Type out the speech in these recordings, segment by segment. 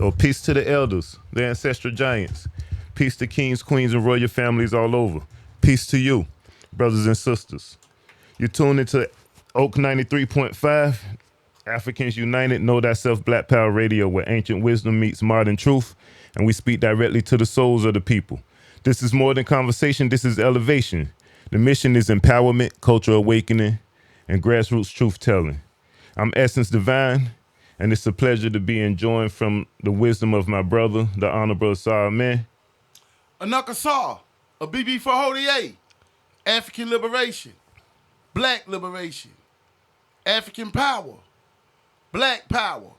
Oh, peace to the elders, the ancestral giants. Peace to kings, queens, and royal families all over. Peace to you, brothers and sisters. You tune into Oak 93.5, Africans United, Know Thyself Black Power Radio, where ancient wisdom meets modern truth, and we speak directly to the souls of the people. This is more than conversation, this is elevation. The mission is empowerment, cultural awakening, and grassroots truth telling. I'm Essence Divine, and it's a pleasure to be enjoying from the wisdom of my brother, the Honorable Sar Man. Anakasar, a BB for Hodier, African liberation, black liberation, African power, black power,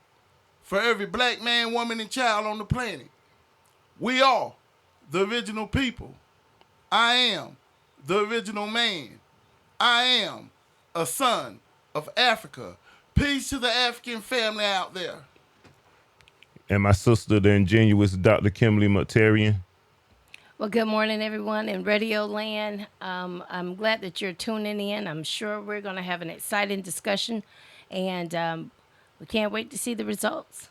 for every black man, woman, and child on the planet. We are the original people. I am the original man. I am a son of Africa. Peace to the African family out there. And my sister, the ingenuous Dr. Kimberly Mutarian. Well, good morning, everyone in Radio Land. I'm glad that you're tuning in. I'm sure we're going to have an exciting discussion, and we can't wait to see the results.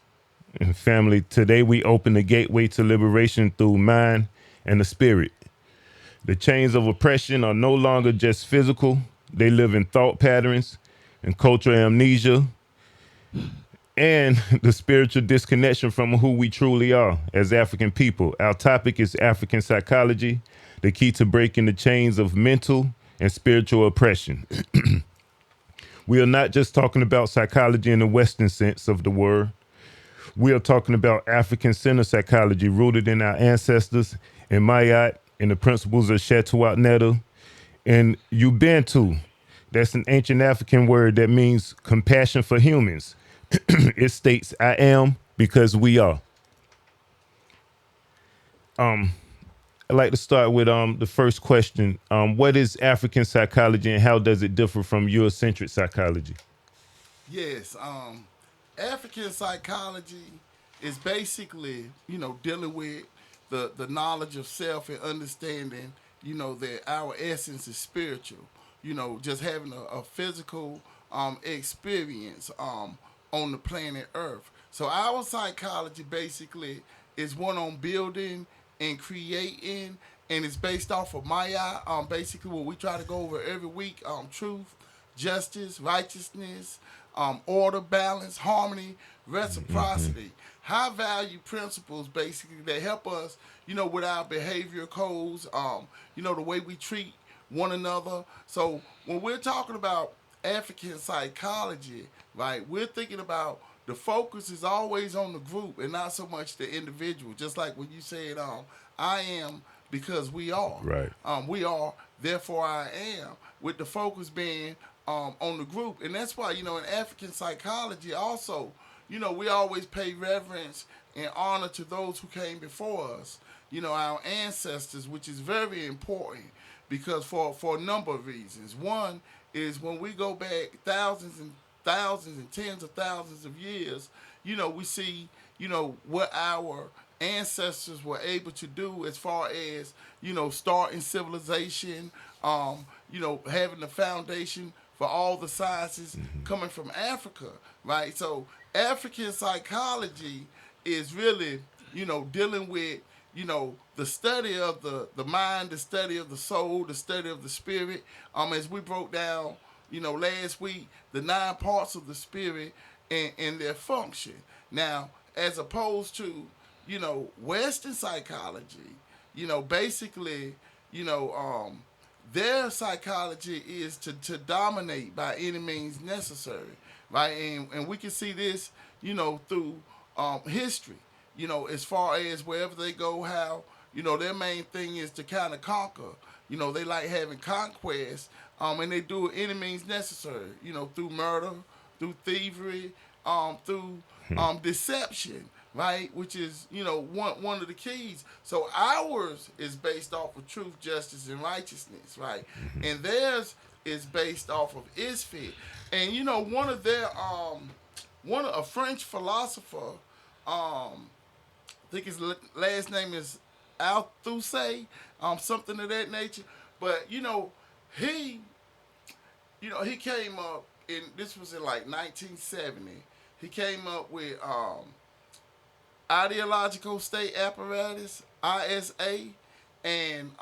And family, today we open the gateway to liberation through mind and the spirit. The chains of oppression are no longer just physical, they live in thought patterns and cultural amnesia and the spiritual disconnection from who we truly are as African people. Our topic is African psychology, the key to breaking the chains of mental and spiritual oppression. We are not just talking about psychology in the Western sense of the word. We are talking about African-centered psychology rooted in our ancestors, in Mayat, in the principles of Shetawat Netta, and Ubuntu. That's an ancient African word that means compassion for humans. It states, I am because we are. I'd like to start with the first question. What is African psychology and how does it differ from Eurocentric psychology? Yes, African psychology is basically, dealing with the knowledge of self and understanding, that our essence is spiritual. Just having a physical experience on the planet Earth. So our psychology basically is one on building and creating, and it's based off of Maya. Basically, what we try to go over every week: truth, justice, righteousness, order, balance, harmony, reciprocity. High value principles basically that help us, with our behavior codes, the way we treat one another. So when we're talking about African psychology, right, we're thinking about the focus is always on the group and not so much the individual. Just like when you said, I am because we are. Right. We are, therefore I am, with the focus being on the group. And that's why, in African psychology also, we always pay reverence and honor to those who came before us, our ancestors, which is very important because for a number of reasons. One is when we go back thousands and thousands and tens of thousands of years, we see, what our ancestors were able to do as far as, starting civilization, having the foundation for all the sciences coming from Africa, right? So African psychology is really, dealing with, the study of the mind, the study of the soul, the study of the spirit. As we broke down, last week, the 9 parts of the spirit and their function. Now, as opposed to, Western psychology, basically, their psychology is to dominate by any means necessary, right? And we can see this, through history, as far as wherever they go, how, their main thing is to kind of conquer. They like having conquest, and they do it any means necessary, through murder, through thievery, through deception, right? Which is, one of the keys. So ours is based off of truth, justice, and righteousness, right? And theirs is based off of Isfit. And, one of their, a French philosopher, I think his last name is Althusser, something of that nature. But, he, he came up, and this was in like 1970. He came up with ideological state apparatus, ISA, and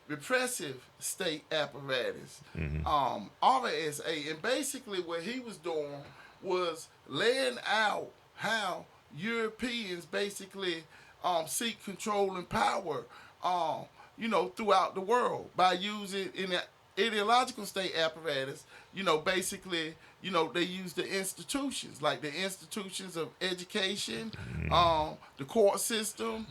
repressive state apparatus, RSA. And basically, what he was doing was laying out how Europeans basically seek control and power, throughout the world by using in the ideological state apparatus. Basically, they use the institutions like the institutions of education, the court system.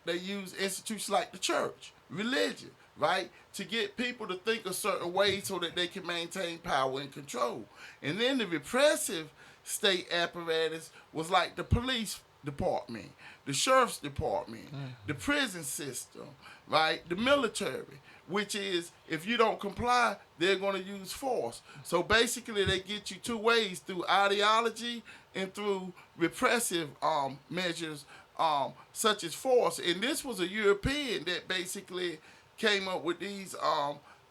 They use institutions like the church, religion, right, to get people to think a certain way so that they can maintain power and control. And then the repressive state apparatus was like the police department, the sheriff's department, the prison system, right, the military, which is if you don't comply, they're going to use force. So basically, they get you two ways: through ideology and through repressive measures, such as force. And this was a European that basically came up with these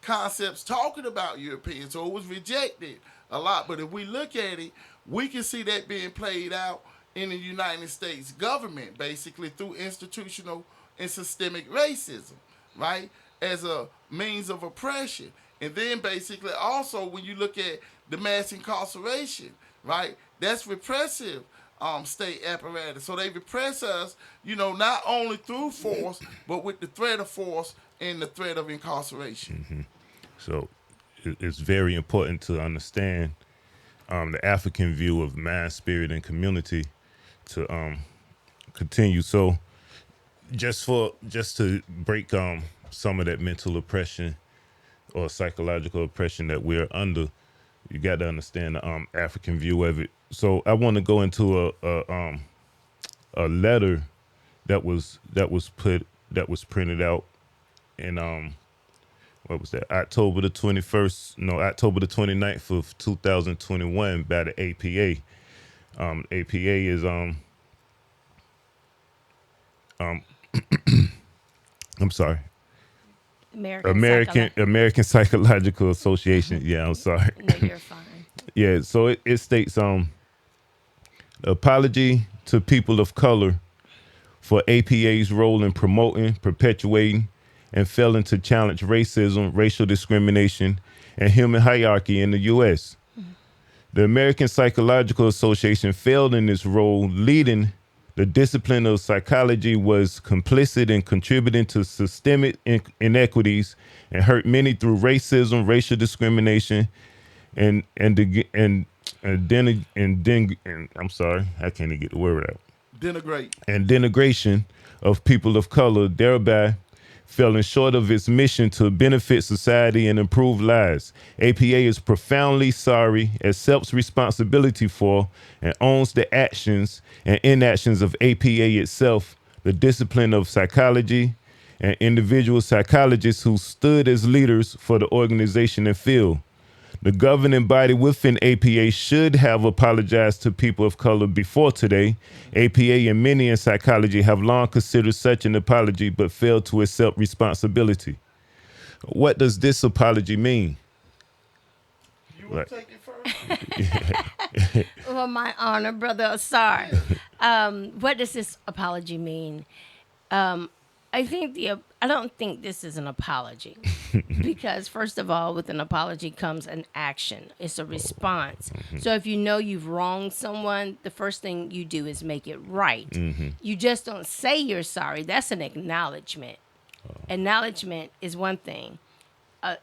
concepts talking about Europeans. So it was rejected a lot. But if we look at it, we can see that being played out in the United States government, basically through institutional and systemic racism, right, as a means of oppression. And then basically also when you look at the mass incarceration, right, that's repressive state apparatus. So they repress us, not only through force, but with the threat of force and the threat of incarceration. So it's very important to understand the African view of mind, spirit, and community to continue. So just to break some of that mental oppression or psychological oppression that we're under, you got to understand the African view of it. So I want to go into a letter that was printed out in what was that, October the 29th of 2021 by the APA. APA is I'm sorry, American Psychological Association. Yeah, I'm sorry. No, you're fine. Yeah, so it states apology to people of color for APA's role in promoting, perpetuating, and failing to challenge racism, racial discrimination, and human hierarchy in the U.S. The American Psychological Association failed in this role, leading the discipline of psychology was complicit in contributing to systemic inequities and hurt many through racism, racial discrimination, and I'm sorry, I can't even get the word out. Denigration of people of color, thereby falling short of its mission to benefit society and improve lives. APA is profoundly sorry, accepts responsibility for, and owns the actions and inactions of APA itself, the discipline of psychology, and individual psychologists who stood as leaders for the organization and field. The governing body within APA should have apologized to people of color before today. APA and many in psychology have long considered such an apology but failed to accept responsibility. What does this apology mean? You want to take it first? Well, my honor, brother. Sorry. What does this apology mean? I don't think this is an apology because first of all, with an apology comes an action. It's a response. So if you know you've wronged someone, the first thing you do is make it right. You just don't say you're sorry. That's an acknowledgement. Acknowledgement is one thing.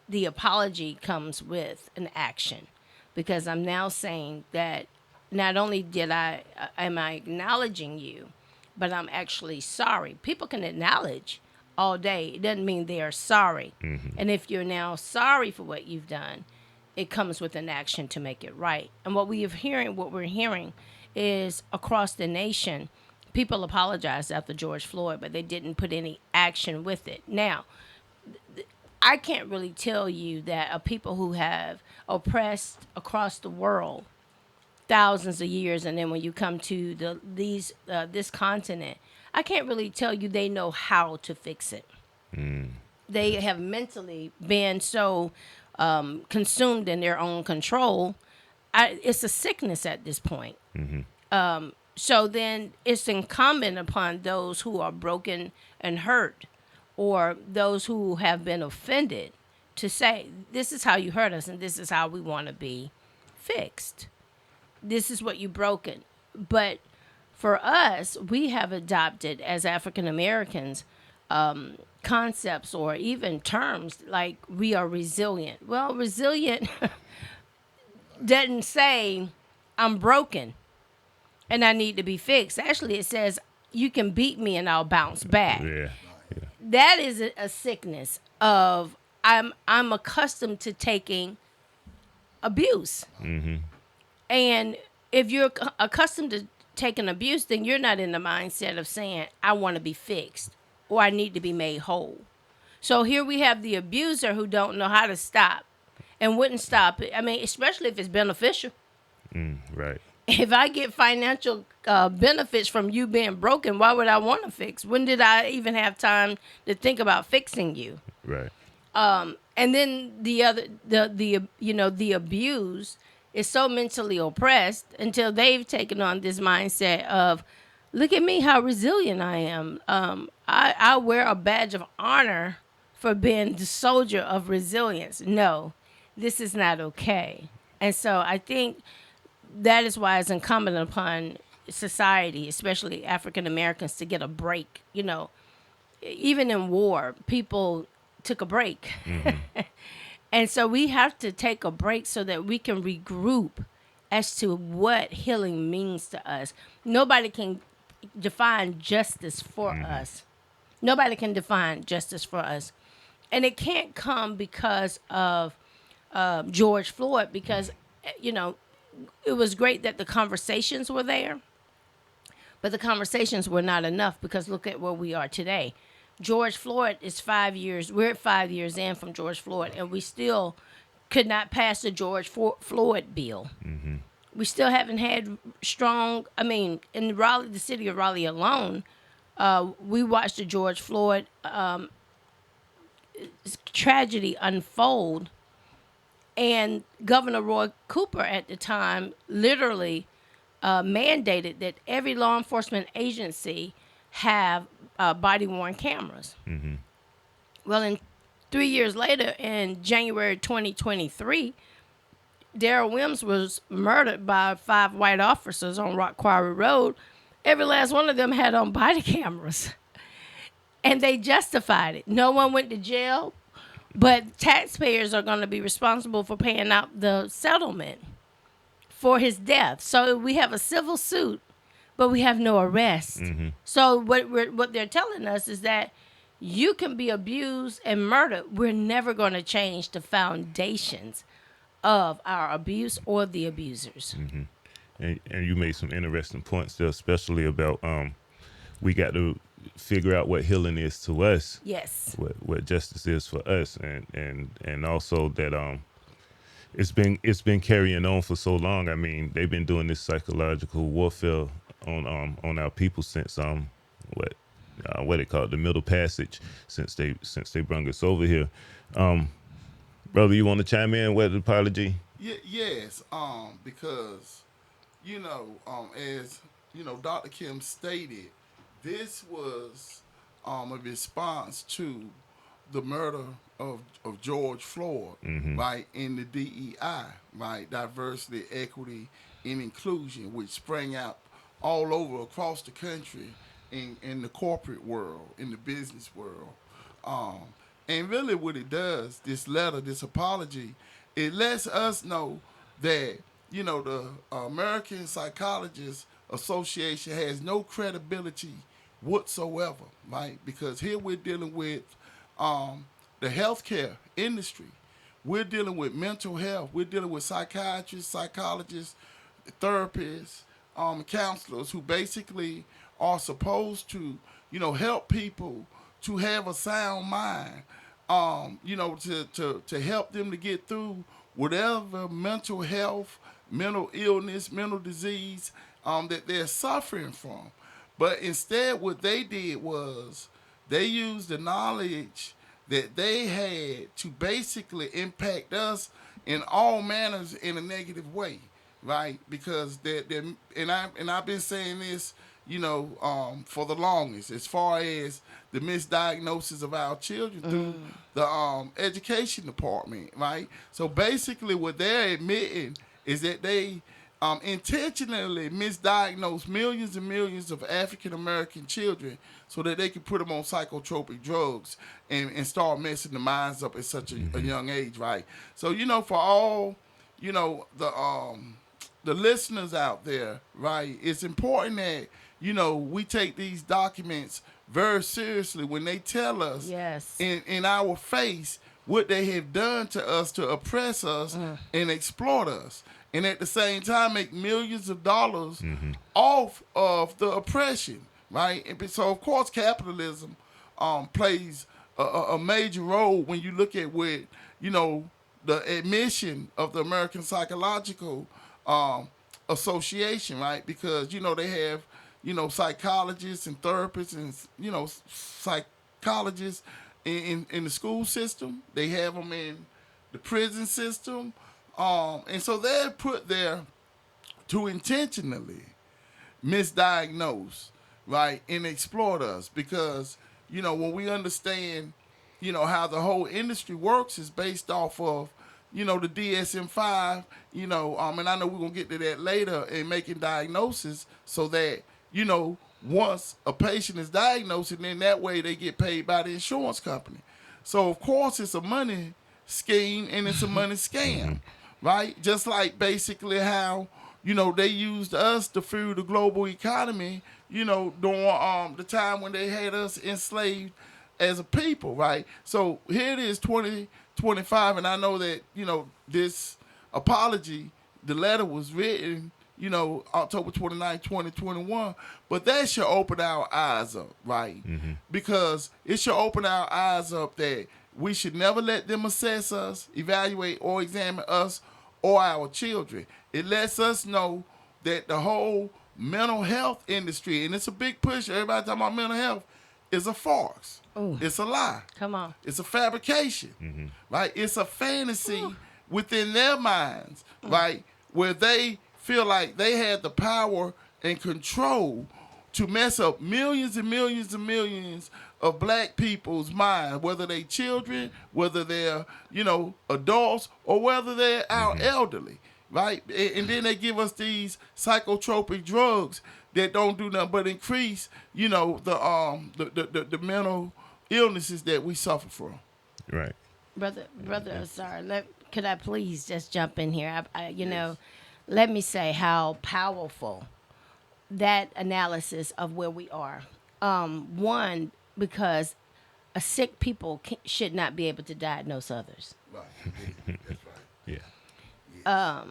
The apology comes with an action because I'm now saying that not only am I acknowledging you, but I'm actually sorry. People can acknowledge all day. It doesn't mean they are sorry. And if you're now sorry for what you've done, it comes with an action to make it right. And what we're hearing is across the nation, people apologized after George Floyd, but they didn't put any action with it. Now, I can't really tell you that people who have oppressed across the world thousands of years, and then when you come to this continent, I can't really tell you they know how to fix it. They have mentally been so consumed in their own control. It's a sickness at this point. So then it's incumbent upon those who are broken and hurt, or those who have been offended, to say, this is how you hurt us and this is how we want to be fixed. This is what you broken. But for us, we have adopted as African Americans concepts or even terms like we are resilient. Well, resilient doesn't say I'm broken and I need to be fixed. Actually, it says you can beat me and I'll bounce back. Yeah. That is a sickness of I'm accustomed to taking abuse. And if you're accustomed to taking abuse, then you're not in the mindset of saying, I want to be fixed or I need to be made whole. So here we have the abuser who don't know how to stop and wouldn't stop it. I mean, especially if it's beneficial. Right. If I get financial benefits from you being broken, why would I want to fix? When did I even have time to think about fixing you? Right. And then the abused is so mentally oppressed until they've taken on this mindset of, look at me, how resilient I am. I wear a badge of honor for being the soldier of resilience. No, this is not okay. And so I think that is why it's incumbent upon society, especially African Americans, to get a break. Even in war, people took a break. And so we have to take a break so that we can regroup as to what healing means to us. Nobody can define justice for us. Nobody can define justice for us. And it can't come because of George Floyd, because, it was great that the conversations were there, but the conversations were not enough, because look at where we are today. George Floyd is 5 years. We're 5 years in from George Floyd, and we still could not pass the George Floyd bill. We still haven't had strong. I mean, in Raleigh, the city of Raleigh alone, we watched the George Floyd tragedy unfold, and Governor Roy Cooper at the time literally mandated that every law enforcement agency have body-worn cameras. Well, in 3 years later, in January 2023, Darrell Williams was murdered by 5 white officers on Rock Quarry Road. Every last one of them had on body cameras. And they justified it. No one went to jail, but taxpayers are going to be responsible for paying out the settlement for his death. So we have a civil suit, but we have no arrest. So what they're telling us is that you can be abused and murdered. We're never going to change the foundations of our abuse or the abusers. And you made some interesting points there, especially about we got to figure out what healing is to us. Yes. What justice is for us, and also that it's been carrying on for so long. I mean, they've been doing this psychological warfare on our people since what they call it, the Middle Passage, since they brought us over here. Brother, you want to chime in with the apology? Yes, because as Dr. Kim stated, this was a response to the murder of George Floyd, right, in the DEI, right, diversity, equity, and inclusion, which sprang out all over across the country in the corporate world, in the business world. And really what it does, this letter, this apology, it lets us know that, the American Psychologists Association has no credibility whatsoever, right? Because here we're dealing with the healthcare industry. We're dealing with mental health. We're dealing with psychiatrists, psychologists, therapists, counselors who basically are supposed to, help people to have a sound mind, to help them to get through whatever mental health, mental illness, mental disease that they're suffering from. But instead, what they did was they used the knowledge that they had to basically impact us in all manners in a negative way. right? Because they're and I've been saying this, for the longest, as far as the misdiagnosis of our children through the education department, right? So basically, what they're admitting is that they intentionally misdiagnose millions and millions of African American children so that they can put them on psychotropic drugs and start messing the minds up at such a young age, right? So for all you know the um the listeners out there, right? It's important that we take these documents very seriously when they tell us Yes. in our face what they have done to us to oppress us and exploit us, and at the same time make millions of dollars off of the oppression, right? So of course capitalism plays a major role when you look at what the admission of the American Psychological um, Association, right? Because they have psychologists and therapists and psychologists in the school system. They have them in the prison system, and so they're put there to intentionally misdiagnose, right, and exploit us because when we understand how the whole industry works is based off of the DSM-5, and I know we're gonna get to that later in making diagnosis so that once a patient is diagnosed, and then that way they get paid by the insurance company. So of course it's a money scheme and it's a money scam, right? Just like basically how they used us to fuel the global economy, during the time when they had us enslaved as a people, right? So here it is, 2025, and I know that this apology, the letter was written, October 29, 2021, but that should open our eyes up, right? Because it should open our eyes up that we should never let them assess us, evaluate, or examine us or our children. It lets us know that the whole mental health industry, and it's a big push, everybody talking about mental health, is a farce. Ooh. It's a lie. Come on. It's a fabrication, right? It's a fantasy within their minds, right? Where they feel like they had the power and control to mess up millions and millions and millions of black people's minds, whether they children, whether they're, adults, or whether they're our elderly, right? And then they give us these psychotropic drugs that don't do nothing but increase, the mental illnesses that we suffer from. Right. Brother, sorry. Could I please just jump in here? Let me say how powerful that analysis of where we are. One, because a sick people should not be able to diagnose others. Right. That's right. Yeah.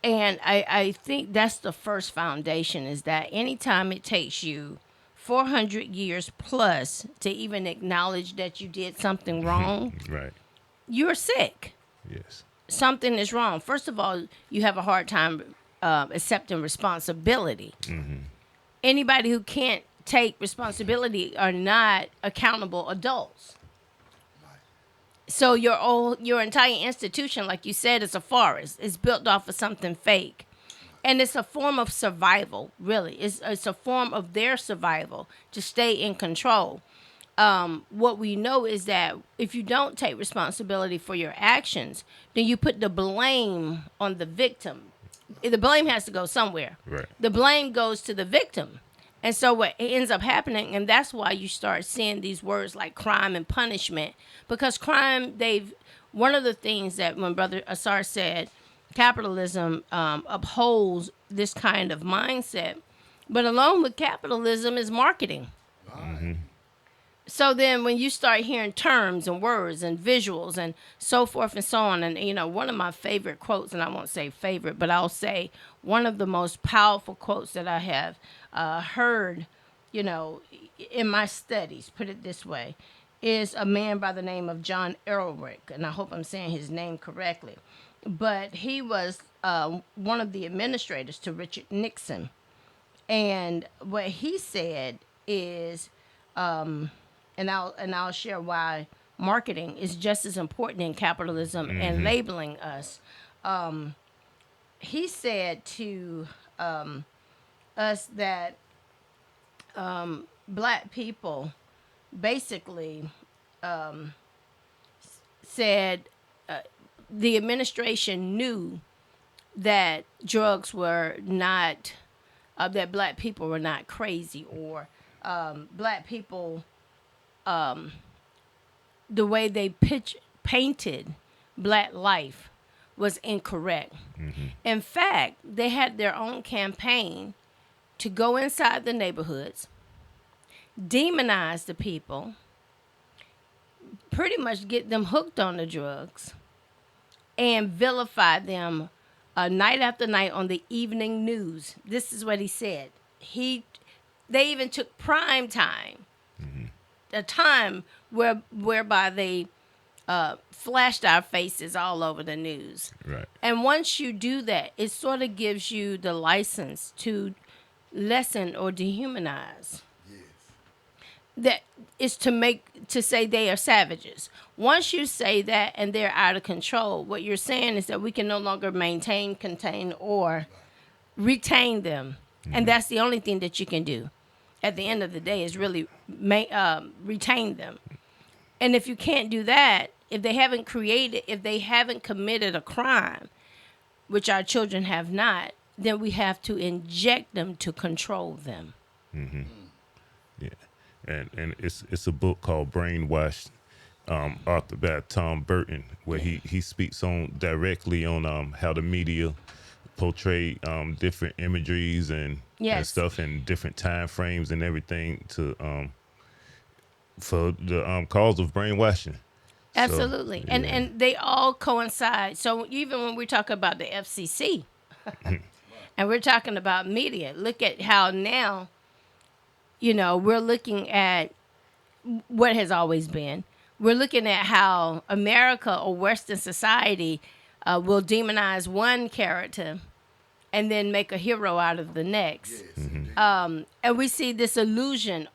And I think that's the first foundation is that anytime it takes you 400 years plus to even acknowledge that you did something wrong, Right. you're sick. Yes. Something is wrong. First of all, you have a hard time accepting responsibility. Anybody who can't take responsibility are not accountable adults. So your entire institution, like you said, is a forest. It's built off of something fake. And it's a form of survival, really. It's a form of their survival to stay in control. What we know is that if you don't take responsibility for your actions, then you put the blame on the victim. The blame has to go somewhere. Right. The blame goes to the victim. And so what ends up happening, and that's why you start seeing these words like crime and punishment, because one of the things that when Brother Asar said, capitalism upholds this kind of mindset, but along with capitalism is marketing. So then when you start hearing terms and words and visuals and so forth and so on, and one of my favorite quotes, and I won't say favorite, but I'll say one of the most powerful quotes that I have heard, in my studies, put it this way, is a man by the name of John Elrick, and I hope I'm saying his name correctly. But he was one of the administrators to Richard Nixon. And what he said is, and I'll share why marketing is just as important in capitalism and labeling us. he said to us that black people basically said the administration knew that drugs were not, that black people were not crazy, or black people, the way they painted black life was incorrect. In fact, they had their own campaign to go inside the neighborhoods, demonize the people, pretty much get them hooked on the drugs, and vilify them night after night on the evening news. This is what he said. They even took prime time, a time whereby they flashed our faces all over the news. Right. And once you do that, it sort of gives you the license to lessen or dehumanize. Yes. That is to say they are savages. Once you say that and they're out of control, what you're saying is that we can no longer maintain, contain, or retain them. And that's the only thing that you can do at the end of the day, is really retain them. And if you can't do that, if they haven't committed a crime, which our children have not, then we have to inject them to control them. Yeah. And it's a book called Brainwashed, authored by Tom Burton, where he speaks on directly on how the media portray different imageries and stuff in different time frames and everything to for the cause of brainwashing. Absolutely. So, yeah. And they all coincide. So even when we talk about the FCC and we're talking about media, look at how now, we're looking at what has always been. We're looking at how America or Western society will demonize one character and then make a hero out of the next. Yes, indeed. And we see this illusion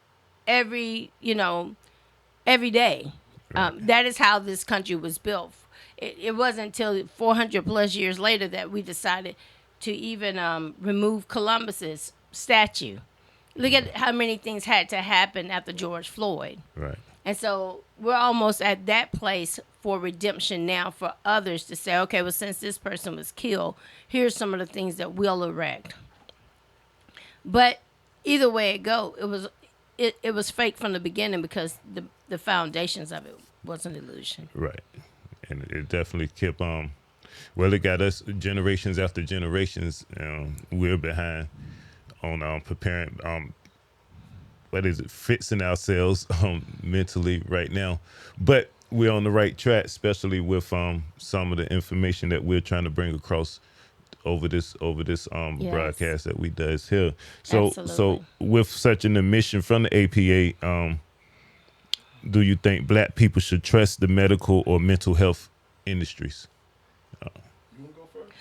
every day. That is how this country was built. It wasn't until 400 plus years later that we decided to even remove Columbus's statue. Look at how many things had to happen after George Floyd. Right. And so we're almost at that place for redemption now, for others to say, okay, well, since this person was killed, here's some of the things that we'll erect. But either way it go, it was fake from the beginning, because the foundations of it was an illusion. Right. And it definitely kept it got us generations after generations. We're behind on preparing fixing ourselves mentally right now, but we're on the right track, especially with some of the information that we're trying to bring across over this Yes. broadcast that we does here. So Absolutely. with such an admission from the APA, do you think black people should trust the medical or mental health industries? You want to go first?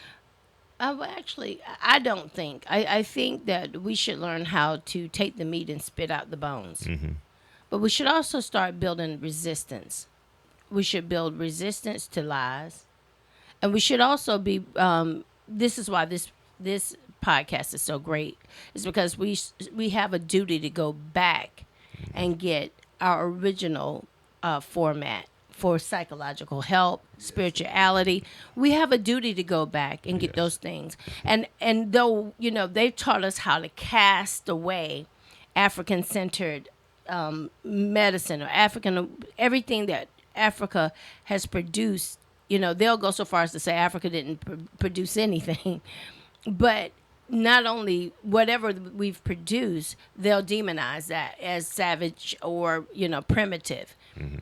Well, actually, I don't think. I think that we should learn how to take the meat and spit out the bones. But we should also start building resistance. We should build resistance to lies. And we should also be, this is why this podcast is so great, is because we have a duty to go back and get our original format for psychological help, spirituality. We have a duty to go back and get those things. And though, they've taught us how to cast away African-centered medicine, or everything that Africa has produced, they'll go so far as to say Africa didn't produce anything. But not only whatever we've produced, they'll demonize that as savage or, primitive.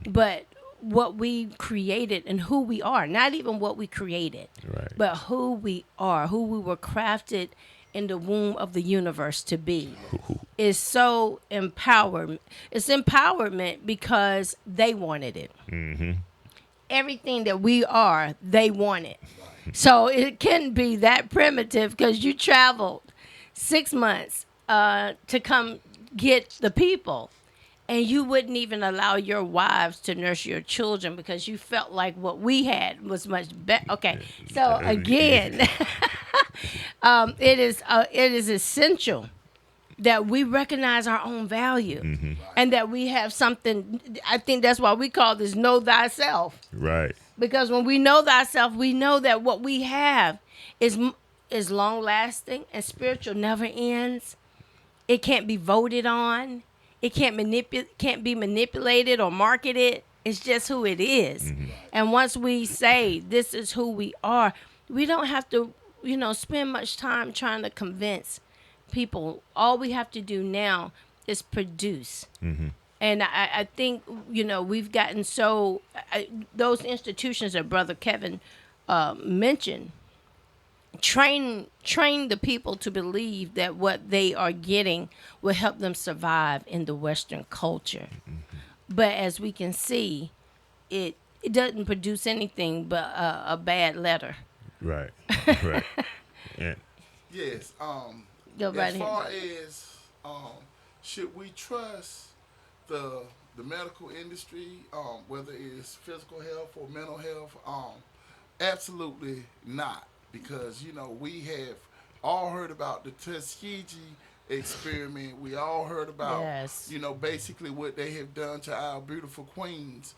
But what we created and who we are, not even what we created, Right. but who we are, who we were crafted in the womb of the universe to be, is so empowered. It's empowerment because they wanted it. Everything that we are, they want it. So it can be that primitive because you traveled 6 months to come get the people. And you wouldn't even allow your wives to nurse your children because you felt like what we had was much better. Okay, so again, It is essential that we recognize our own value, and that we have something. I think that's why we call this "Know Thyself," Right. because when we know thyself, we know that what we have is is long lasting and spiritual, never ends. It can't be voted on. It can't be manipulated or marketed. It's just who it is. And once we say this is who we are, we don't have to, spend much time trying to convince people. All we have to do now is produce. And I think, we've gotten so, those institutions that Brother Kevin mentioned, train the people to believe that what they are getting will help them survive in the Western culture. But as we can see, it doesn't produce anything but a bad letter. Right. Right. Yeah. Yes. Go right As ahead. far as should we trust the medical industry, whether it's physical health or mental health, absolutely not, because we have all heard about the Tuskegee experiment. We all heard about Yes. basically what they have done to our beautiful queens.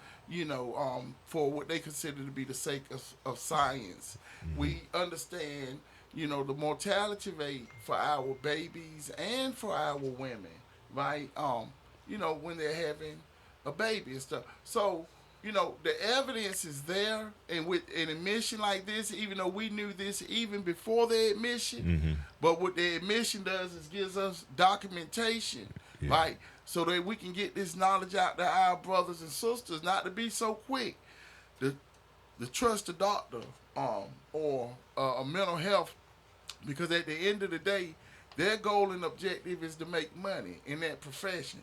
For what they consider to be the sake of science. We understand the mortality rate for our babies and for our women, right? When they're having a baby and stuff. So, the evidence is there, and with an admission like this, even though we knew this even before the admission, but what the admission does is gives us documentation, Yeah. right? So that we can get this knowledge out to our brothers and sisters, not to be so quick to trust a doctor or a mental health, because at the end of the day, their goal and objective is to make money in that profession.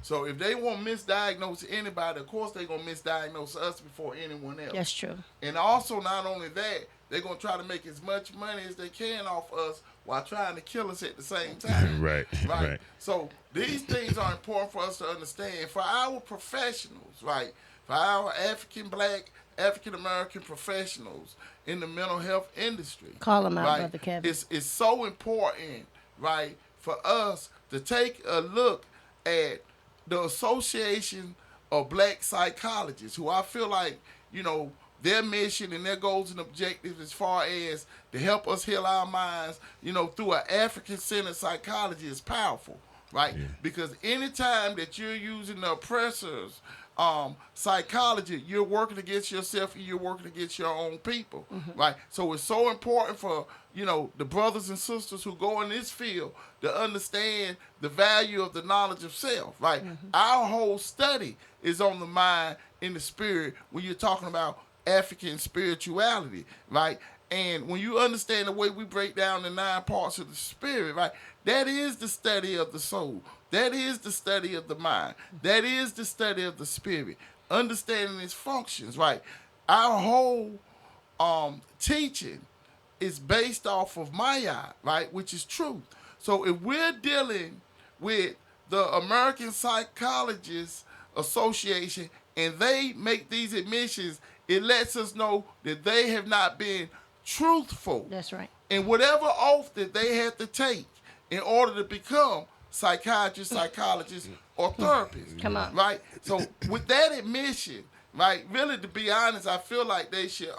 So if they want to misdiagnose anybody, of course they're going to misdiagnose us before anyone else. That's true. And also, not only that, they're going to try to make as much money as they can off us while trying to kill us at the same time. Right. Right. So these things are important for us to understand. For our professionals, right? For our Black, African American professionals in the mental health industry. Call 'em out, right? Brother Kevin. It's so important, right, for us to take a look at the Association of Black Psychologists, who I feel like, their mission and their goals and objectives as far as to help us heal our minds, through an African-centered psychology is powerful, right? Yeah. Because anytime that you're using the oppressors psychology, you're working against yourself and you're working against your own people, right? So it's so important for the brothers and sisters who go in this field to understand the value of the knowledge of self, right? Our whole study is on the mind and the spirit when you're talking about African spirituality, right? And when you understand the way we break down the 9 parts of the spirit, right, that is the study of the soul. That is the study of the mind. That is the study of the spirit. Understanding its functions, right? Our whole teaching is based off of Maya, right, which is truth. So if we're dealing with the American Psychologists Association and they make these admissions, it lets us know that they have not been truthful. That's right. And whatever oath that they had to take in order to become psychiatrists, psychologists, or therapists. Come on. Right? So with that admission, right, really to be honest, I feel like they should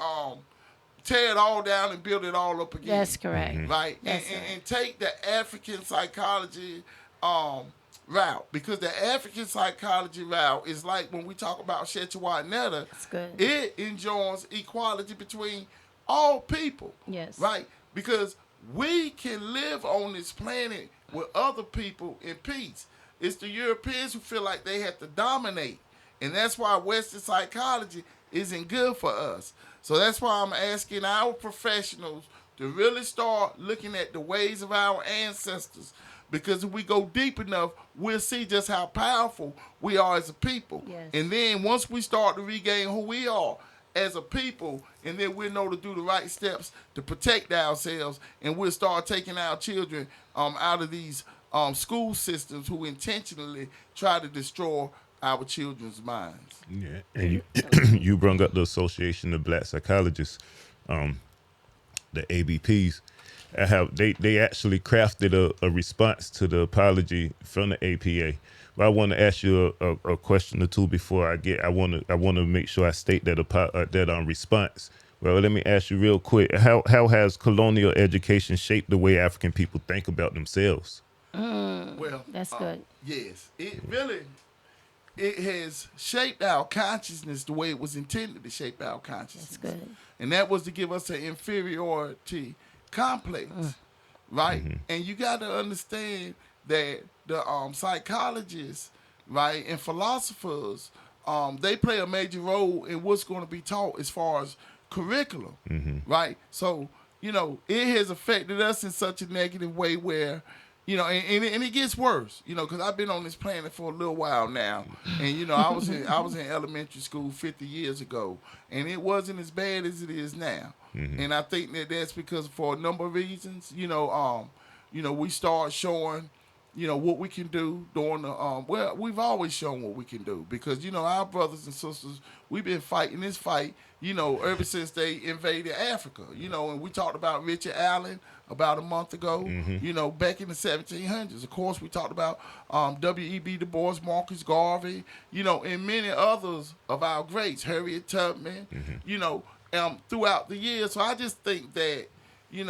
tear it all down and build it all up again. That's correct. Right? That's And take the African psychology route. Because the African psychology route is like when we talk about Shetawatnetta, That's good. it enjoins equality between all people. Yes. Right? Because we can live on this planet with other people in peace. It's the Europeans who feel like they have to dominate. And that's why Western psychology isn't good for us. So that's why I'm asking our professionals to really start looking at the ways of our ancestors. Because if we go deep enough, we'll see just how powerful we are as a people. Yes. And then once we start to regain who we are as a people, and then we'll know to do the right steps to protect ourselves, and we'll start taking our children out of these school systems who intentionally try to destroy our children's minds. Yeah. And you you brought up the Association of Black Psychologists, the ABPs. They actually crafted a response to the apology from the APA. But I want to ask you a question or two before I want to make sure I state that response. Well, let me ask you real quick. How has colonial education shaped the way African people think about themselves? Well, That's good. yes, it has shaped our consciousness the way it was intended to shape our consciousness. That's good. And that was to give us an inferiority complex, right? And you got to understand that the psychologists, right, and philosophers, they play a major role in what's going to be taught as far as curriculum, right? So, it has affected us in such a negative way where, and it gets worse, because I've been on this planet for a little while now, and I was in elementary school 50 years ago, and it wasn't as bad as it is now, and I think that's because for a number of reasons, we start showing, what we can do during the we've always shown what we can do because our brothers and sisters, we've been fighting this fight, ever since they invaded Africa, and we talked about Richard Allen about a month ago, back in the 1700s. Of course, we talked about W.E.B. Du Bois, Marcus Garvey, and many others of our greats, Harriet Tubman, throughout the years. So I just think that, in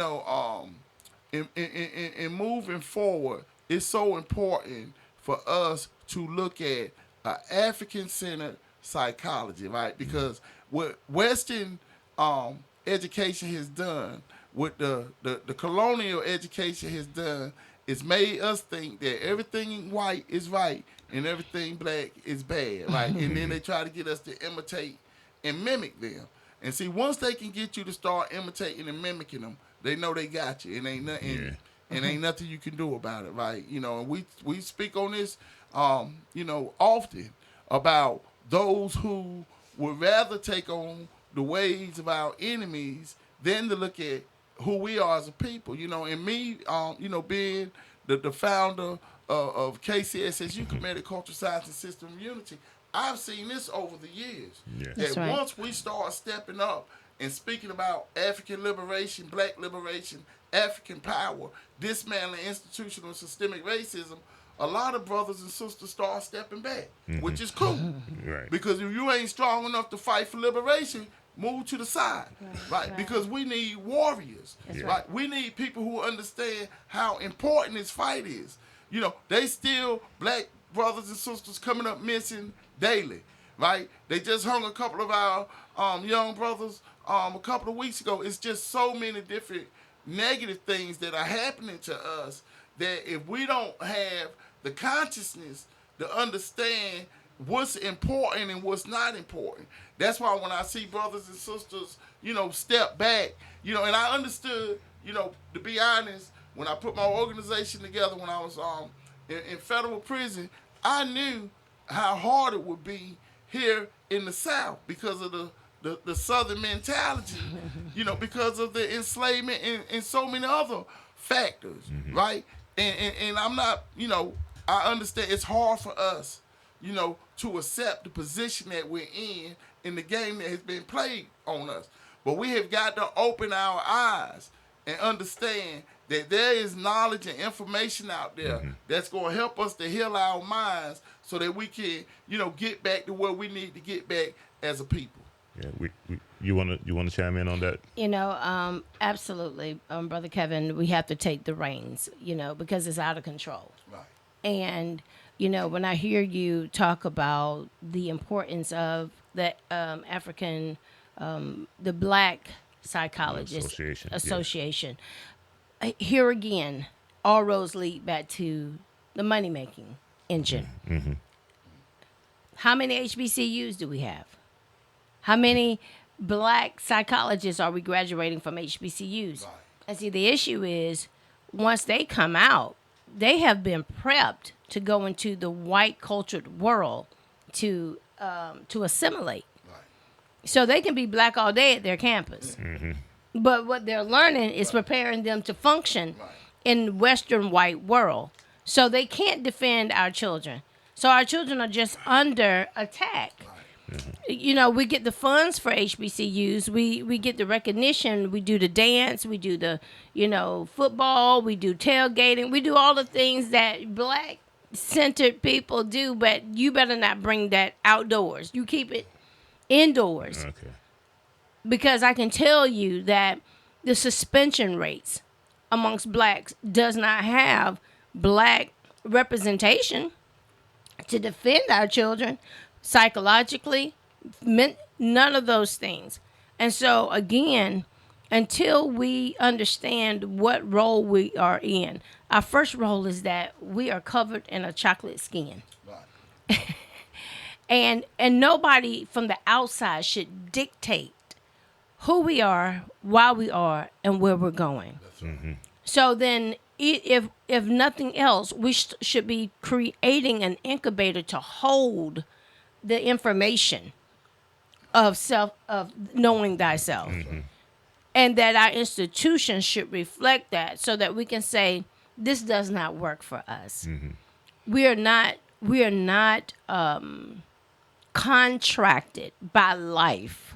moving forward, it's so important for us to look at African-centered psychology, right? Because what Western education has done, what the colonial education has done, is made us think that everything white is right and everything black is bad, right? And then they try to get us to imitate and mimic them. And see, once they can get you to start imitating and mimicking them, they know they got you. And ain't nothing. Yeah. And ain't nothing you can do about it, right? And we speak on this, often about those who would rather take on the ways of our enemies than to look at who we are as a people, And me, being the founder of KCSSU, Committed Cultural Science and System of Unity, I've seen this over the years. Yeah. That's That right. once we start stepping up and speaking about African liberation, black liberation, African power, dismantling institutional and systemic racism, a lot of brothers and sisters start stepping back, which is cool. Right. Because if you ain't strong enough to fight for liberation, move to the side, right? Right. Because we need warriors, That's right? right. We need people who understand how important this fight is. They still, black brothers and sisters coming up missing daily, right? They just hung a couple of our young brothers a couple of weeks ago. It's just so many different negative things that are happening to us that if we don't have the consciousness to understand what's important and what's not important. That's why when I see brothers and sisters, step back, and I understood, to be honest, when I put my organization together when I was in federal prison, I knew how hard it would be here in the South because of the Southern mentality, because of the enslavement and so many other factors, right? And I'm not, I understand it's hard for us, to accept the position that we're in the game that has been played on us. But we have got to open our eyes and understand that there is knowledge and information out there that's going to help us to heal our minds so that we can, get back to where we need to get back as a people. Yeah. You wanna chime in on that? Absolutely, Brother Kevin. We have to take the reins, because it's out of control. Right. And when I hear you talk about the importance of the African, the Black Psychologist Association, here again, all roads lead back to the money making engine. How many HBCUs do we have? How many Black psychologists are we graduating from HBCUs? Right. And see, the issue is once they come out, they have been prepped to go into the white cultured world to assimilate. Right. So they can be black all day at their campus. But what they're learning is preparing them to function in Western white world. So they can't defend our children. So our children are just under attack. we get the funds for HBCUs. We get the recognition. We do the dance. We do the, football. We do tailgating. We do all the things that black centered people do. But you better not bring that outdoors. You keep it indoors, Okay. because I can tell you that the suspension rates amongst blacks does not have black representation to defend our children psychologically, none of those things. And so, again, until we understand what role we are in, our first role is that we are covered in a chocolate skin. Right. And nobody from the outside should dictate who we are, why we are, and where we're going. That's right. So then, if nothing else, we should be creating an incubator to hold the information of knowing thyself, and that our institutions should reflect that, so that we can say this does not work for us. We are not contracted by life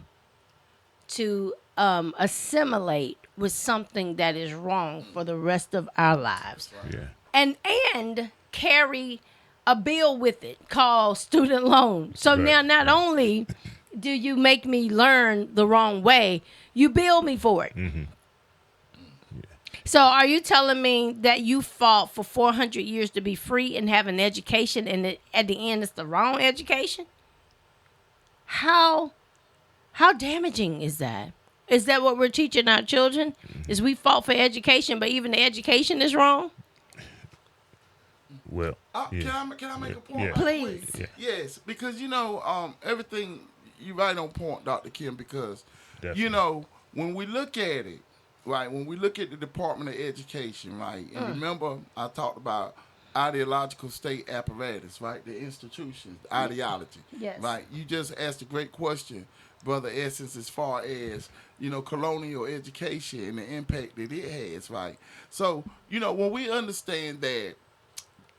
to assimilate with something that is wrong for the rest of our lives, Yeah. and carry a bill with it called student loan. So Right. now, not only do you make me learn the wrong way, you bill me for it. So are you telling me that you fought for 400 years to be free and have an education, and at the end it's the wrong education? How damaging is that? Is that what we're teaching our children? Is we fought for education, but even the education is wrong? Well. Yeah. Can I make a point? Yeah. right Please. quick? Yeah. Yes, because everything you right on point, Dr. Kim. Because Definitely. when we look at it, right, when we look at the Department of Education, right, and remember I talked about ideological state apparatus, right, the institutions, the ideology, Yes. right. You just asked a great question, Brother Essence, as far as colonial education and the impact that it has, right. So when we understand that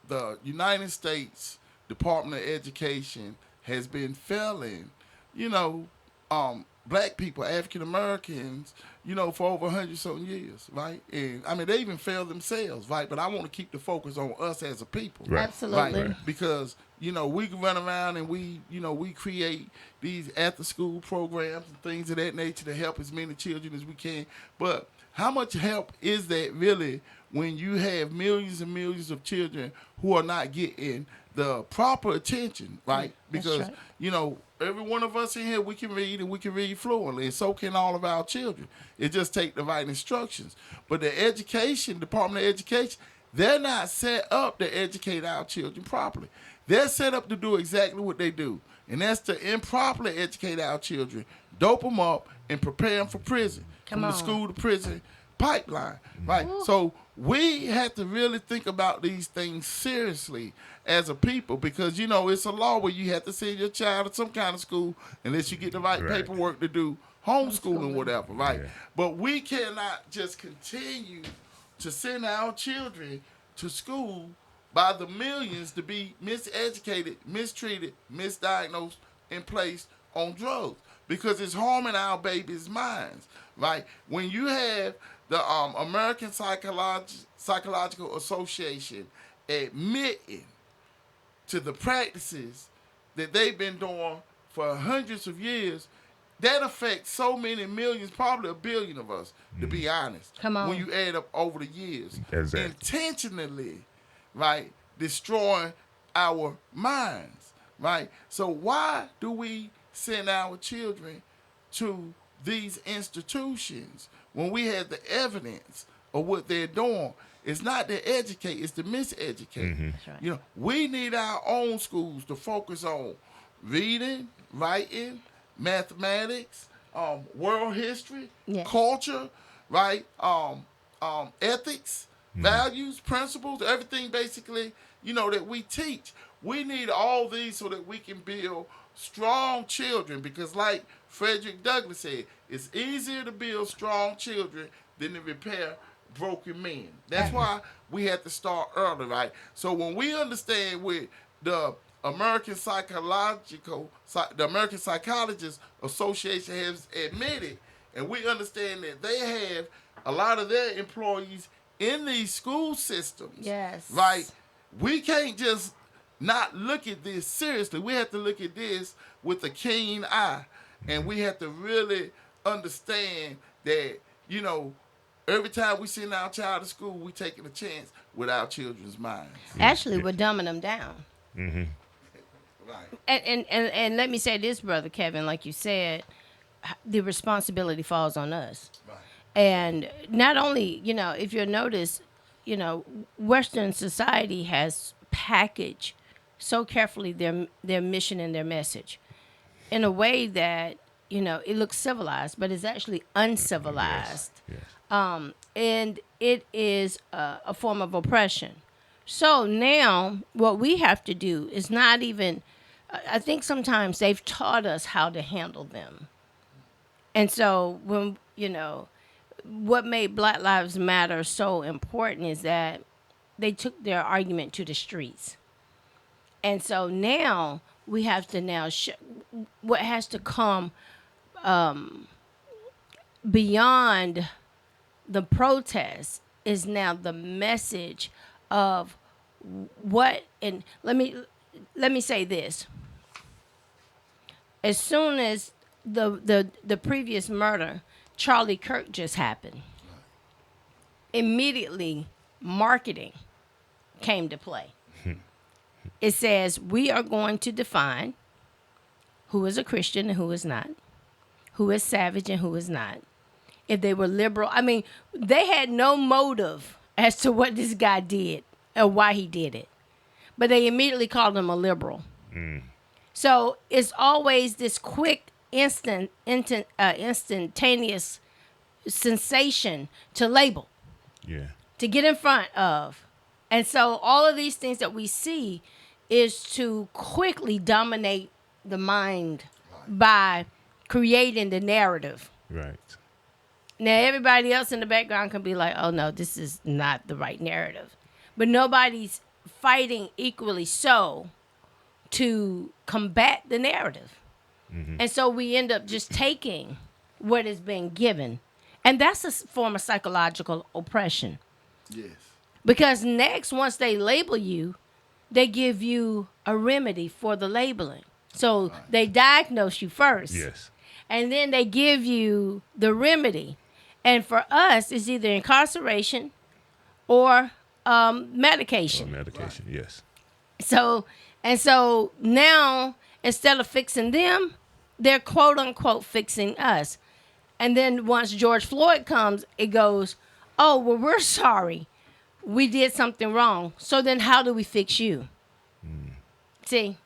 the United States Department of Education has been failing, you know, black people, African Americans, for over 100-something years, right? And I mean, they even failed themselves, right? But I want to keep the focus on us as a people, Right. Absolutely. right? Because we can run around and we create these after-school programs and things of that nature to help as many children as we can. But how much help is that really when you have millions and millions of children who are not getting the proper attention, right? That's Because right. every one of us in here, we can read and we can read fluently, and so can all of our children. It just take the right instructions. But the Department of Education, they're not set up to educate our children properly. They're set up to do exactly what they do, and that's to improperly educate our children, dope them up, and prepare them for prison, Come from the on. school to prison pipeline, right? So we have to really think about these things seriously as a people, because it's a law where you have to send your child to some kind of school unless you get the right Right. paperwork to do homeschooling, whatever, right? Yeah. But we cannot just continue to send our children to school by the millions to be miseducated, mistreated, misdiagnosed, and placed on drugs, because it's harming our babies' minds, right? When you have the American Psychological Association admitting to the practices that they've been doing for hundreds of years, that affects so many millions, probably a billion of us, to be honest. Come on. When you add up over the years, Exactly. intentionally, right, destroying our minds, right? So why do we send our children to these institutions when we have the evidence of what they're doing? It's not to educate, it's to miseducate. That's right. We need our own schools to focus on reading, writing, mathematics, world history, Yes. culture, right? Ethics, values, principles, everything basically, that we teach. We need all these so that we can build strong children, because like Frederick Douglass said, it's easier to build strong children than to repair broken men. That's why we have to start early, right? So when we understand with the The American Psychologist Association has admitted, and we understand that they have a lot of their employees in these school systems. Yes. Right? We can't just not look at this seriously. We have to look at this with a keen eye. And we have to really understand that, every time we send our child to school, we taking a chance with our children's minds. Actually, we're dumbing them down. Right. And let me say this, Brother Kevin, like you said, the responsibility falls on us. Right. And not only, if you'll notice, Western society has packaged so carefully their mission and their message in a way that, it looks civilized, but it's actually uncivilized. Yes. And it is a form of oppression. So now what we have to do is not even, I think sometimes they've taught us how to handle them. And so when, what made Black Lives Matter so important is that they took their argument to the streets. And so now we have to what has to come beyond the protest is now the message of what, and let me say this. As soon as the previous murder, Charlie Kirk just happened, immediately marketing came to play. It says we are going to define who is a Christian and who is not, who is savage and who is not. If they were liberal, I mean, they had no motive as to what this guy did or why he did it, but they immediately called him a liberal. So it's always this quick, instantaneous sensation to label, to get in front of. And so all of these things that we see is to quickly dominate the mind by creating the narrative. Right. Now, everybody else in the background can be like, oh, no, this is not the right narrative. But nobody's fighting equally so to combat the narrative. And so we end up just taking what is being given. And that's a form of psychological oppression. Yes. Because next, once they label you, they give you a remedy for the labeling. So they diagnose you first. Yes. And then they give you the remedy. And for us, it's either incarceration or medication. Medication, yes. So now, instead of fixing them, they're quote unquote fixing us. And then once George Floyd comes, it goes, oh, well, we're sorry. We did something wrong. So then how do we fix you? See?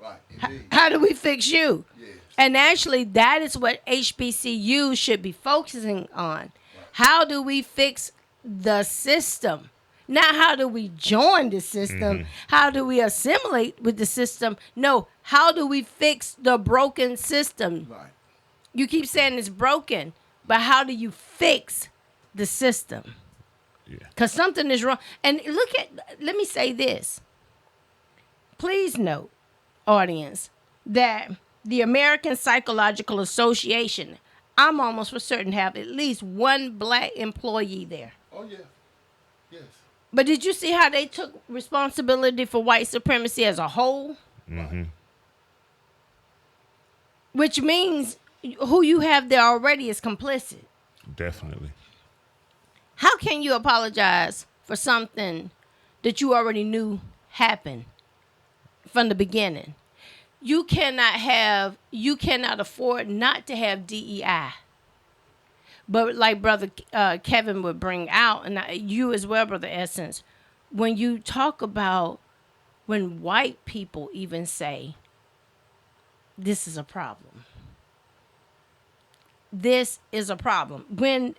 Right. Indeed. How do we fix you? Yes. And actually, that is what HBCU should be focusing on. Right. How do we fix the system? Not how do we join the system? How do we assimilate with the system? No, how do we fix the broken system? Right. You keep saying it's broken, but how do you fix the system? Because something is wrong. And let me say this. Please note, audience, that the American Psychological Association, I'm almost for certain, have at least one black employee there. Oh, yeah. Yes. But did you see how they took responsibility for white supremacy as a whole? Which means who you have there already is complicit. Definitely. How can you apologize for something that you already knew happened from the beginning? You cannot afford not to have DEI. But like Brother Kevin would bring out, and you as well, Brother Essence, when you talk about when white people even say, this is a problem. This is a problem. When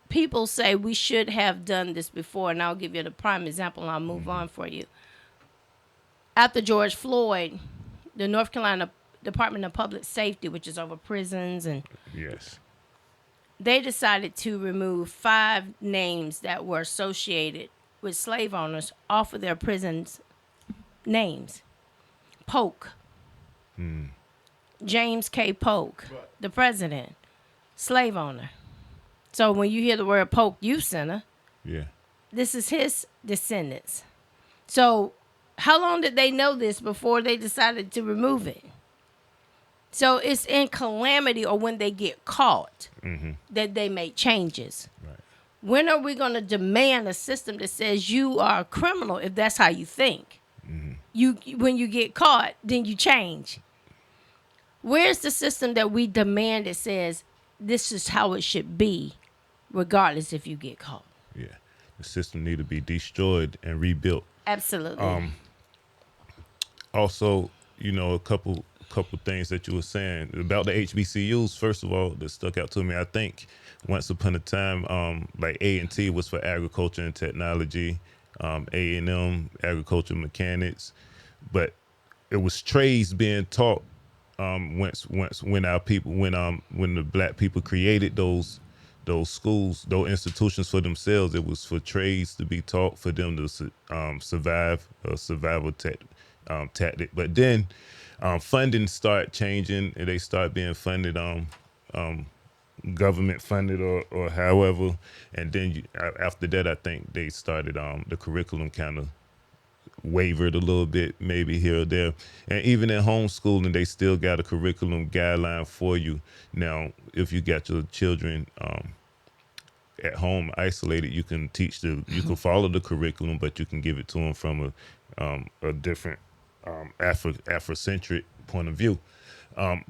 people say we should have done this before, and I'll give you the prime example and I'll move on for you. After George Floyd, the North Carolina Department of Public Safety, which is over prisons, and they decided to remove 5 names that were associated with slave owners off of their prisons names. Polk, James K. Polk, Right. the president, slave owner. So when you hear the word Polk Youth Center, Yeah. this is his descendants. So how long did they know this before they decided to remove it? So it's in calamity or when they get caught that they make changes. Right. When are we going to demand a system that says you are a criminal if that's how you think? You when you get caught, then you change. Where's the system that we demand that says this is how it should be, regardless if you get caught? Yeah. The system need to be destroyed and rebuilt. Absolutely. Also, a couple things that you were saying about the HBCUs. First of all, that stuck out to me. I think once upon a time, like A&T was for agriculture and technology, A&M agriculture mechanics, but it was trades being taught. Once when our people when the black people created those schools, those institutions for themselves, it was for trades to be taught for them to survive, a survival tactic. But then funding start changing, and they start being funded government funded or however, and then after that, I think they started the curriculum kind of wavered a little bit, maybe here or there. And even in homeschooling, they still got a curriculum guideline for you. Now, if you got your children at home isolated, you can you can follow the curriculum, but you can give it to them from a different Afrocentric point of view.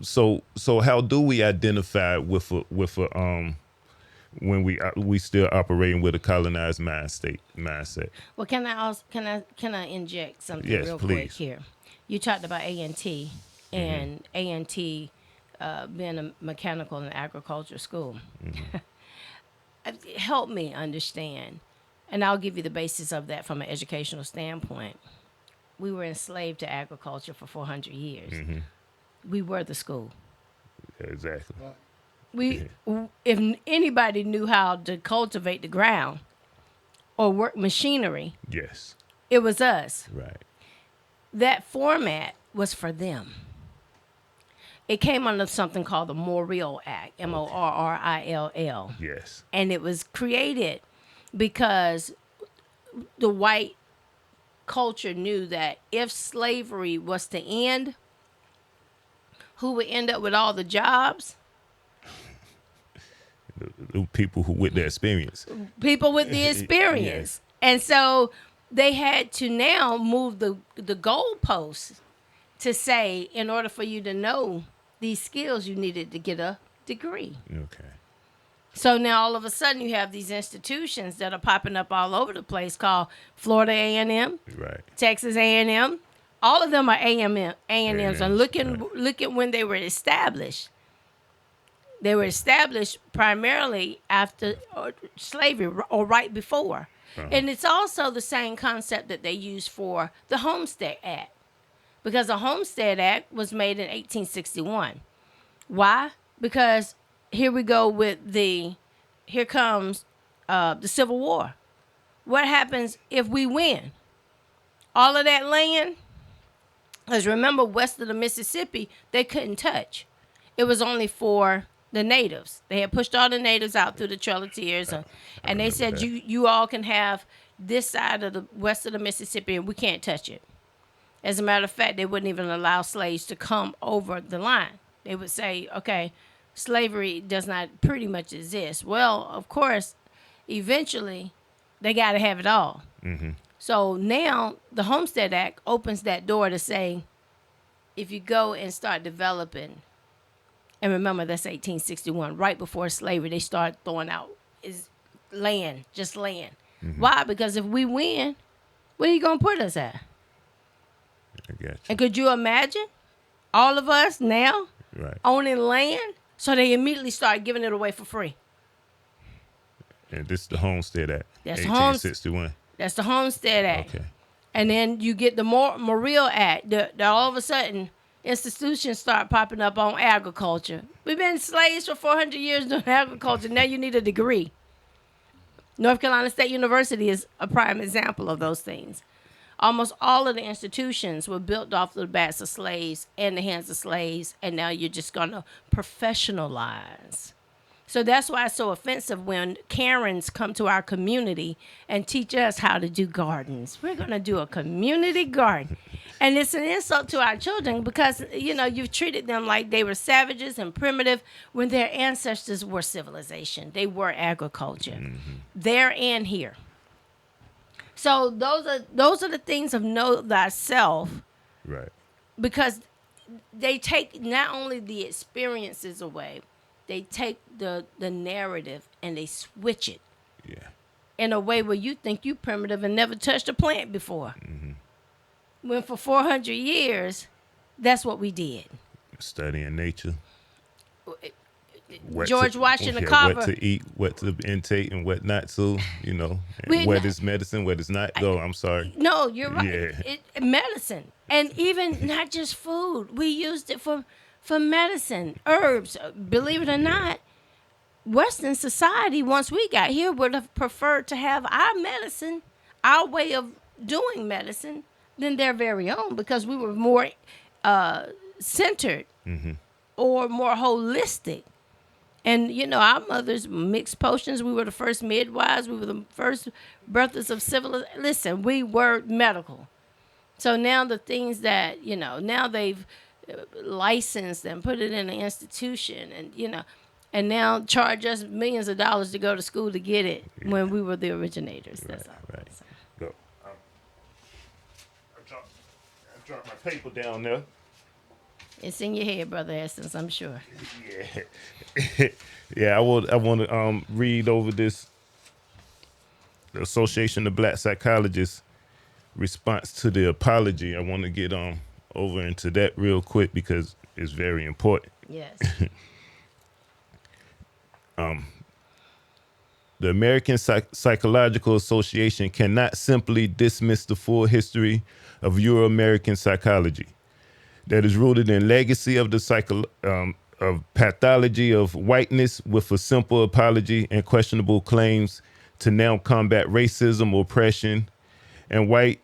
So how do we identify with a when we still operating with a colonized mindset? Well, can I inject something Yes, real please. quick here? You talked about A&T and A&T being a mechanical and agriculture school. Help me understand, and I'll give you the basis of that from an educational standpoint. We were enslaved to agriculture for 400 years. We were the school. Exactly. If anybody knew how to cultivate the ground or work machinery, Yes. it was us. Right. That format was for them. It came under something called the Morrill Act, Morrill. Yes. And it was created because the white culture knew that if slavery was to end, who would end up with all the jobs? The people who with the experience. People with the experience. And so they had to now move the goalposts to say, in order for you to know these skills, you needed to get a degree. Okay. So now all of a sudden you have these institutions that are popping up all over the place called Florida A&M, Right. Texas A&M. All of them are A&Ms. And look at when they were established. They were established primarily after slavery or right before. And it's also the same concept that they used for the Homestead Act. Because the Homestead Act was made in 1861. Why? Because here we go with here comes the Civil War. What happens if we win? All of that land, because remember, west of the Mississippi, they couldn't touch. It was only for the natives. They had pushed all the natives out through the Trail of Tears, and they said, you all can have this side of the west of the Mississippi, and we can't touch it. As a matter of fact, they wouldn't even allow slaves to come over the line. They would say, okay, slavery does not pretty much exist. Well, of course, eventually, they got to have it all. So now the Homestead Act opens that door to say, if you go and start developing, and remember that's 1861, right before slavery, they start throwing out is land, just land. Why? Because if we win, where are you going to put us at? I got you. And could you imagine all of us now Right. owning land? So they immediately start giving it away for free. And this is the Homestead Act. That's 1861. That's the Homestead Act. Okay. And then you get the Morrill Act. That all of a sudden, institutions start popping up on agriculture. We've been slaves for 400 years doing agriculture. Now you need a degree. North Carolina State University is a prime example of those things. almost all of the institutions were built off the backs of slaves and the hands of slaves, and now you're just going to professionalize. So that's why it's so offensive when Karens come to our community and teach us how to do gardens. We're going to do a community garden. And it's an insult to our children because, you've treated them like they were savages and primitive when their ancestors were civilization. They were agriculture. There and here. So those are the things of know thyself. Right. Because they take not only the experiences away, they take the narrative and they switch it in a way where you think you primitive and never touched a plant before. When for 400 years, that's what we did. Studying nature. George Washington Carver. What to eat, what to intake, and what not to, what is medicine, what is not. I'm sorry. No, you're right. Yeah. Medicine. And even not just food. We used it for medicine, herbs. Believe it or not, Western society, once we got here, would have preferred to have our medicine, our way of doing medicine, than their very own, because we were more centered or more holistic. And, our mothers mixed potions. We were the first midwives. We were the first birthers of civilization. Listen, we were medical. So now the things that, now they've licensed and put it in an institution and now charge us millions of dollars to go to school to get it when we were the originators. That's all. Right. Go. I dropped my paper down there. It's in your head, Brother Essence, I'm sure. Yeah. Yeah, I want to read over this. The Association of Black Psychologists response to the apology. I want to get over into that real quick because it's very important. Yes. The American Psychological Association cannot simply dismiss the full history of Euro-American psychology that is rooted in legacy of the of pathology of whiteness with a simple apology and questionable claims to now combat racism, oppression, and white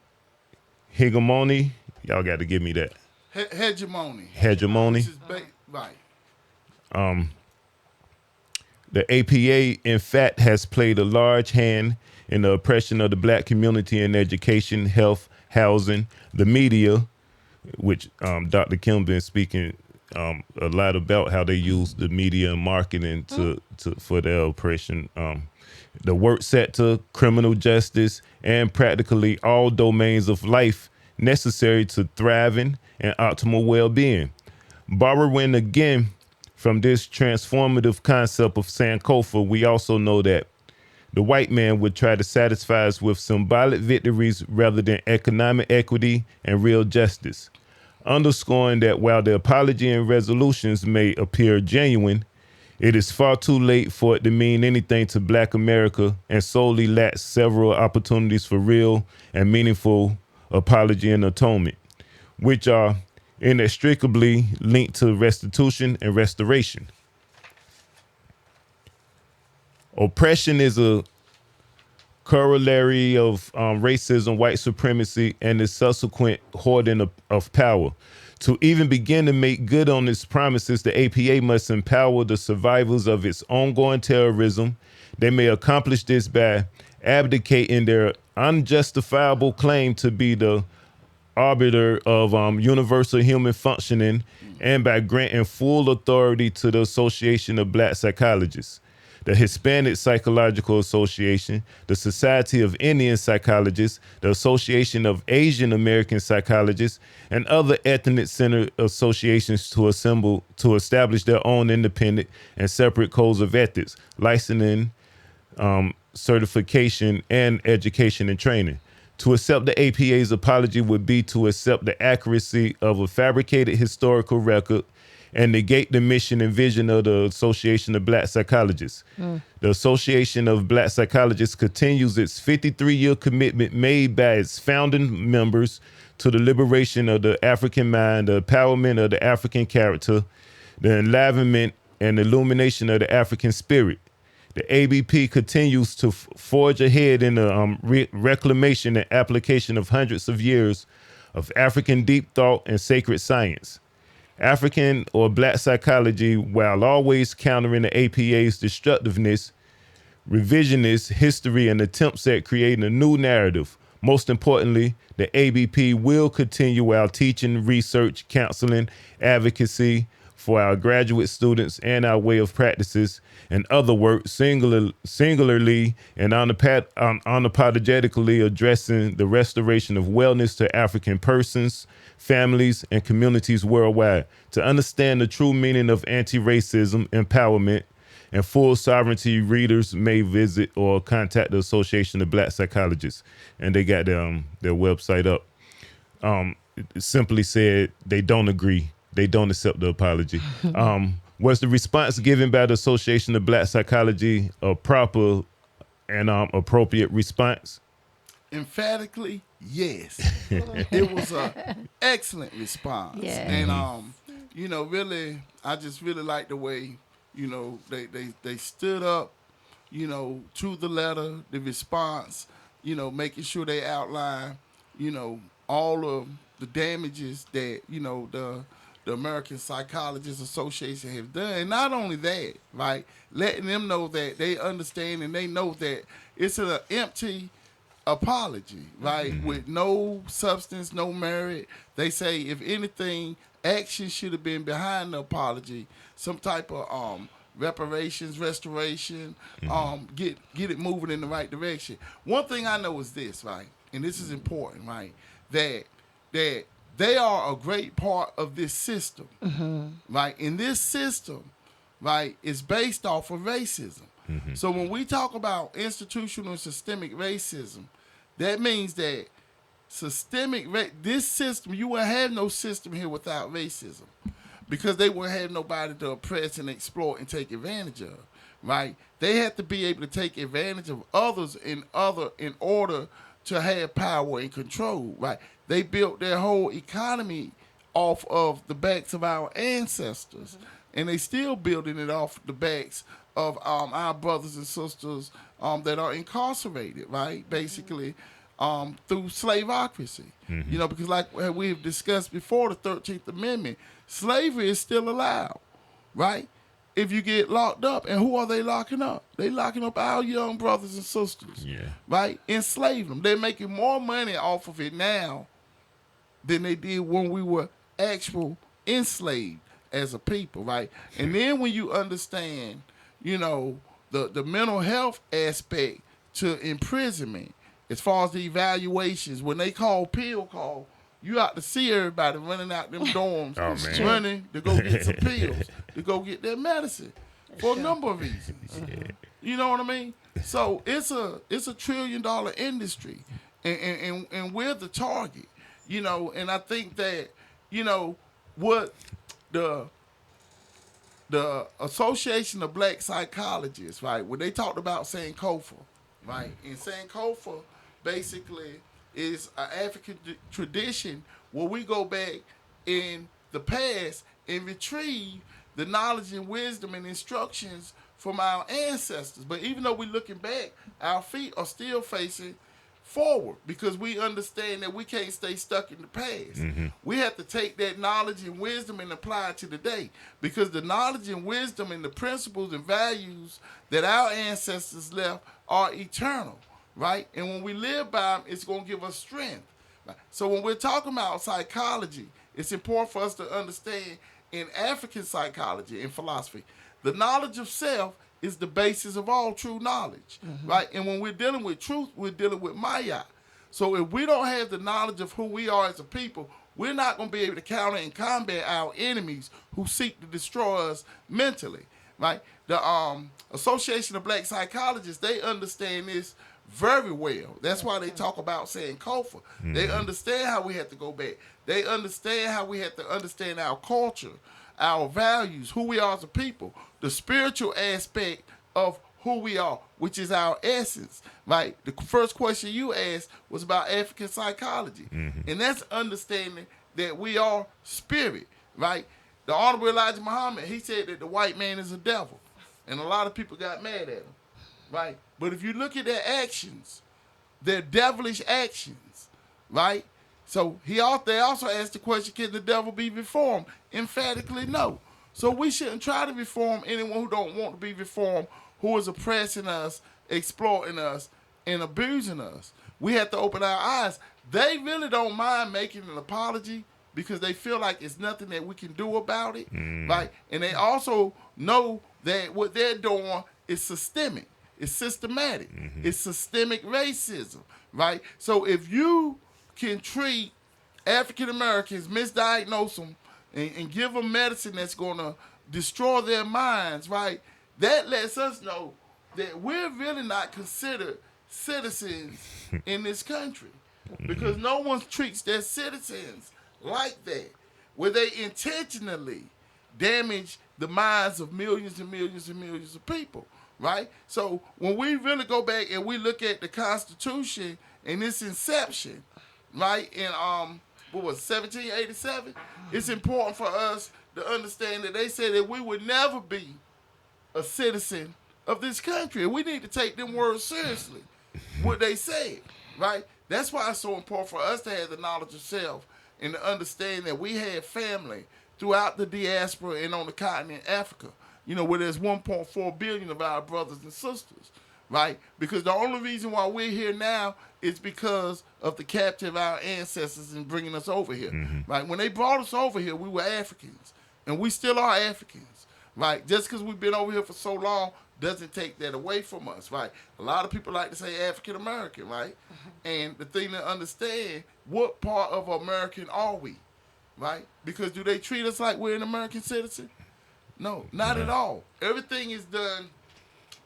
hegemony. Y'all got to give me that. Hegemony. Hegemony. This is right. The APA, in fact, has played a large hand in the oppression of the black community in education, health, housing, the media, which Dr. Kim been speaking a lot about how they use the media and marketing for their oppression. The work sector, criminal justice, and practically all domains of life necessary to thriving and optimal well-being. Borrowing again from this transformative concept of Sankofa, we also know that the white man would try to satisfy us with symbolic victories rather than economic equity and real justice, underscoring that while the apology and resolutions may appear genuine, it is far too late for it to mean anything to Black America and solely lacks several opportunities for real and meaningful apology and atonement, which are inextricably linked to restitution and restoration. Oppression is a corollary of racism, white supremacy, and the subsequent hoarding of power. To even begin to make good on its promises, the APA must empower the survivors of its ongoing terrorism. They may accomplish this by abdicating their unjustifiable claim to be the arbiter of universal human functioning and by granting full authority to the Association of Black Psychologists, the Hispanic Psychological Association, the Society of Indian Psychologists, the Association of Asian American Psychologists, and other ethnic-centered associations to establish their own independent and separate codes of ethics, licensing, certification, and education and training. To accept the APA's apology would be to accept the accuracy of a fabricated historical record and negate the mission and vision of the Association of Black Psychologists. The Association of Black Psychologists continues its 53-year commitment made by its founding members to the liberation of the African mind, the empowerment of the African character, the enlivenment and illumination of the African spirit. The ABP continues to forge ahead in the reclamation and application of hundreds of years of African deep thought and sacred science. African or Black psychology, while always countering the APA's destructiveness, revisionist history, and attempts at creating a new narrative. Most importantly, the ABP will continue our teaching, research, counseling, advocacy for our graduate students and our way of practices and other work singularly and unapologetically addressing the restoration of wellness to African persons, families, and communities worldwide. To understand the true meaning of anti-racism, empowerment, and full sovereignty, readers may visit or contact the Association of Black Psychologists, and they got their website up. It simply said they don't agree. They don't accept the apology. Was the response given by the Association of Black Psychology a proper and appropriate response? Emphatically, yes. It was an excellent response. Yeah. And really, I just really like the way, they stood up, to the letter, the response, making sure they outline, all of the damages that, the American Psychologists Association have done. And not only that, right, letting them know that they understand and they know that it's an empty apology, right, with no substance, no merit. They say, if anything, action should have been behind the apology, some type of reparations, restoration, get it moving in the right direction. One thing I know is this, right, and this is important, right, that they are a great part of this system, right? And this system, right, is based off of racism. So when we talk about institutional and systemic racism, that means that this system, you wouldn't have no system here without racism, because they wouldn't have nobody to oppress and exploit and take advantage of, right? They have to be able to take advantage of others in order to have power and control, right? They built their whole economy off of the backs of our ancestors, and they still building it off the backs of our brothers and sisters that are incarcerated, right? Basically, through slaveocracy. Because like we've discussed before, the 13th Amendment, slavery is still allowed, right? If you get locked up, and who are they locking up? They locking up our young brothers and sisters, right? Enslave them. They're making more money off of it now than they did when we were enslaved as a people, right? And then when you understand, the mental health aspect to imprisonment, as far as the evaluations, when they call pill call, you ought to see everybody running out them dorms, running to go get some pills, to go get their medicine, for a number of reasons. You know what I mean? So it's a $1 trillion industry, and we're the target. And I think that, what the Association of Black Psychologists, right, when they talked about Sankofa, right, and Sankofa basically is an African tradition where we go back in the past and retrieve the knowledge and wisdom and instructions from our ancestors. But even though we're looking back, our feet are still facing forward, because we understand that we can't stay stuck in the past. We have to take that knowledge and wisdom and apply it to today, because the knowledge and wisdom and the principles and values that our ancestors left are eternal, right? And when we live by them, it's going to give us strength. Right? So when we're talking about psychology, it's important for us to understand in African psychology and philosophy, the knowledge of self is the basis of all true knowledge, right? And when we're dealing with truth, we're dealing with Maya. So if we don't have the knowledge of who we are as a people, we're not going to be able to counter and combat our enemies who seek to destroy us mentally, right? The Association of Black Psychologists, they understand this very well. That's why they talk about saying Kofa. They understand how we have to go back. They understand how we have to understand our culture, our values, who we are as a people, the spiritual aspect of who we are, which is our essence, right? The first question you asked was about African psychology. And that's understanding that we are spirit, right? The Honorable Elijah Muhammad, he said that the white man is a devil. And a lot of people got mad at him. right? But if you look at their actions, their devilish actions, right? So they also asked the question, can the devil be reformed? Emphatically, no. So we shouldn't try to reform anyone who don't want to be reformed, who is oppressing us, exploiting us, and abusing us. We have to open our eyes. They really don't mind making an apology because they feel like it's nothing that we can do about it, right? And they also know that what they're doing is systemic. It's systematic. It's systemic racism, right? So if you can treat African Americans, misdiagnose them, and give them medicine that's going to destroy their minds, right? That lets us know that we're really not considered citizens in this country because no one treats their citizens like that, where they intentionally damage the minds of millions and millions and millions of people, right? So when we really go back and we look at the Constitution and its inception, right, in what was it, 1787, it's important for us to understand that they said that we would never be a citizen of this country. And we need to take them words seriously, what they said, right? That's why it's so important for us to have the knowledge of self and to understand that we have family throughout the diaspora and on the continent Africa, where there's 1.4 billion of our brothers and sisters, right? Because the only reason why we're here now is because of the captive of our ancestors in bringing us over here, right? When they brought us over here, we were Africans, and we still are Africans, right? Just because we've been over here for so long doesn't take that away from us, right? A lot of people like to say African American, right? And the thing to understand, what part of American are we, right? Because do they treat us like we're an American citizen? No, not at all. Everything is done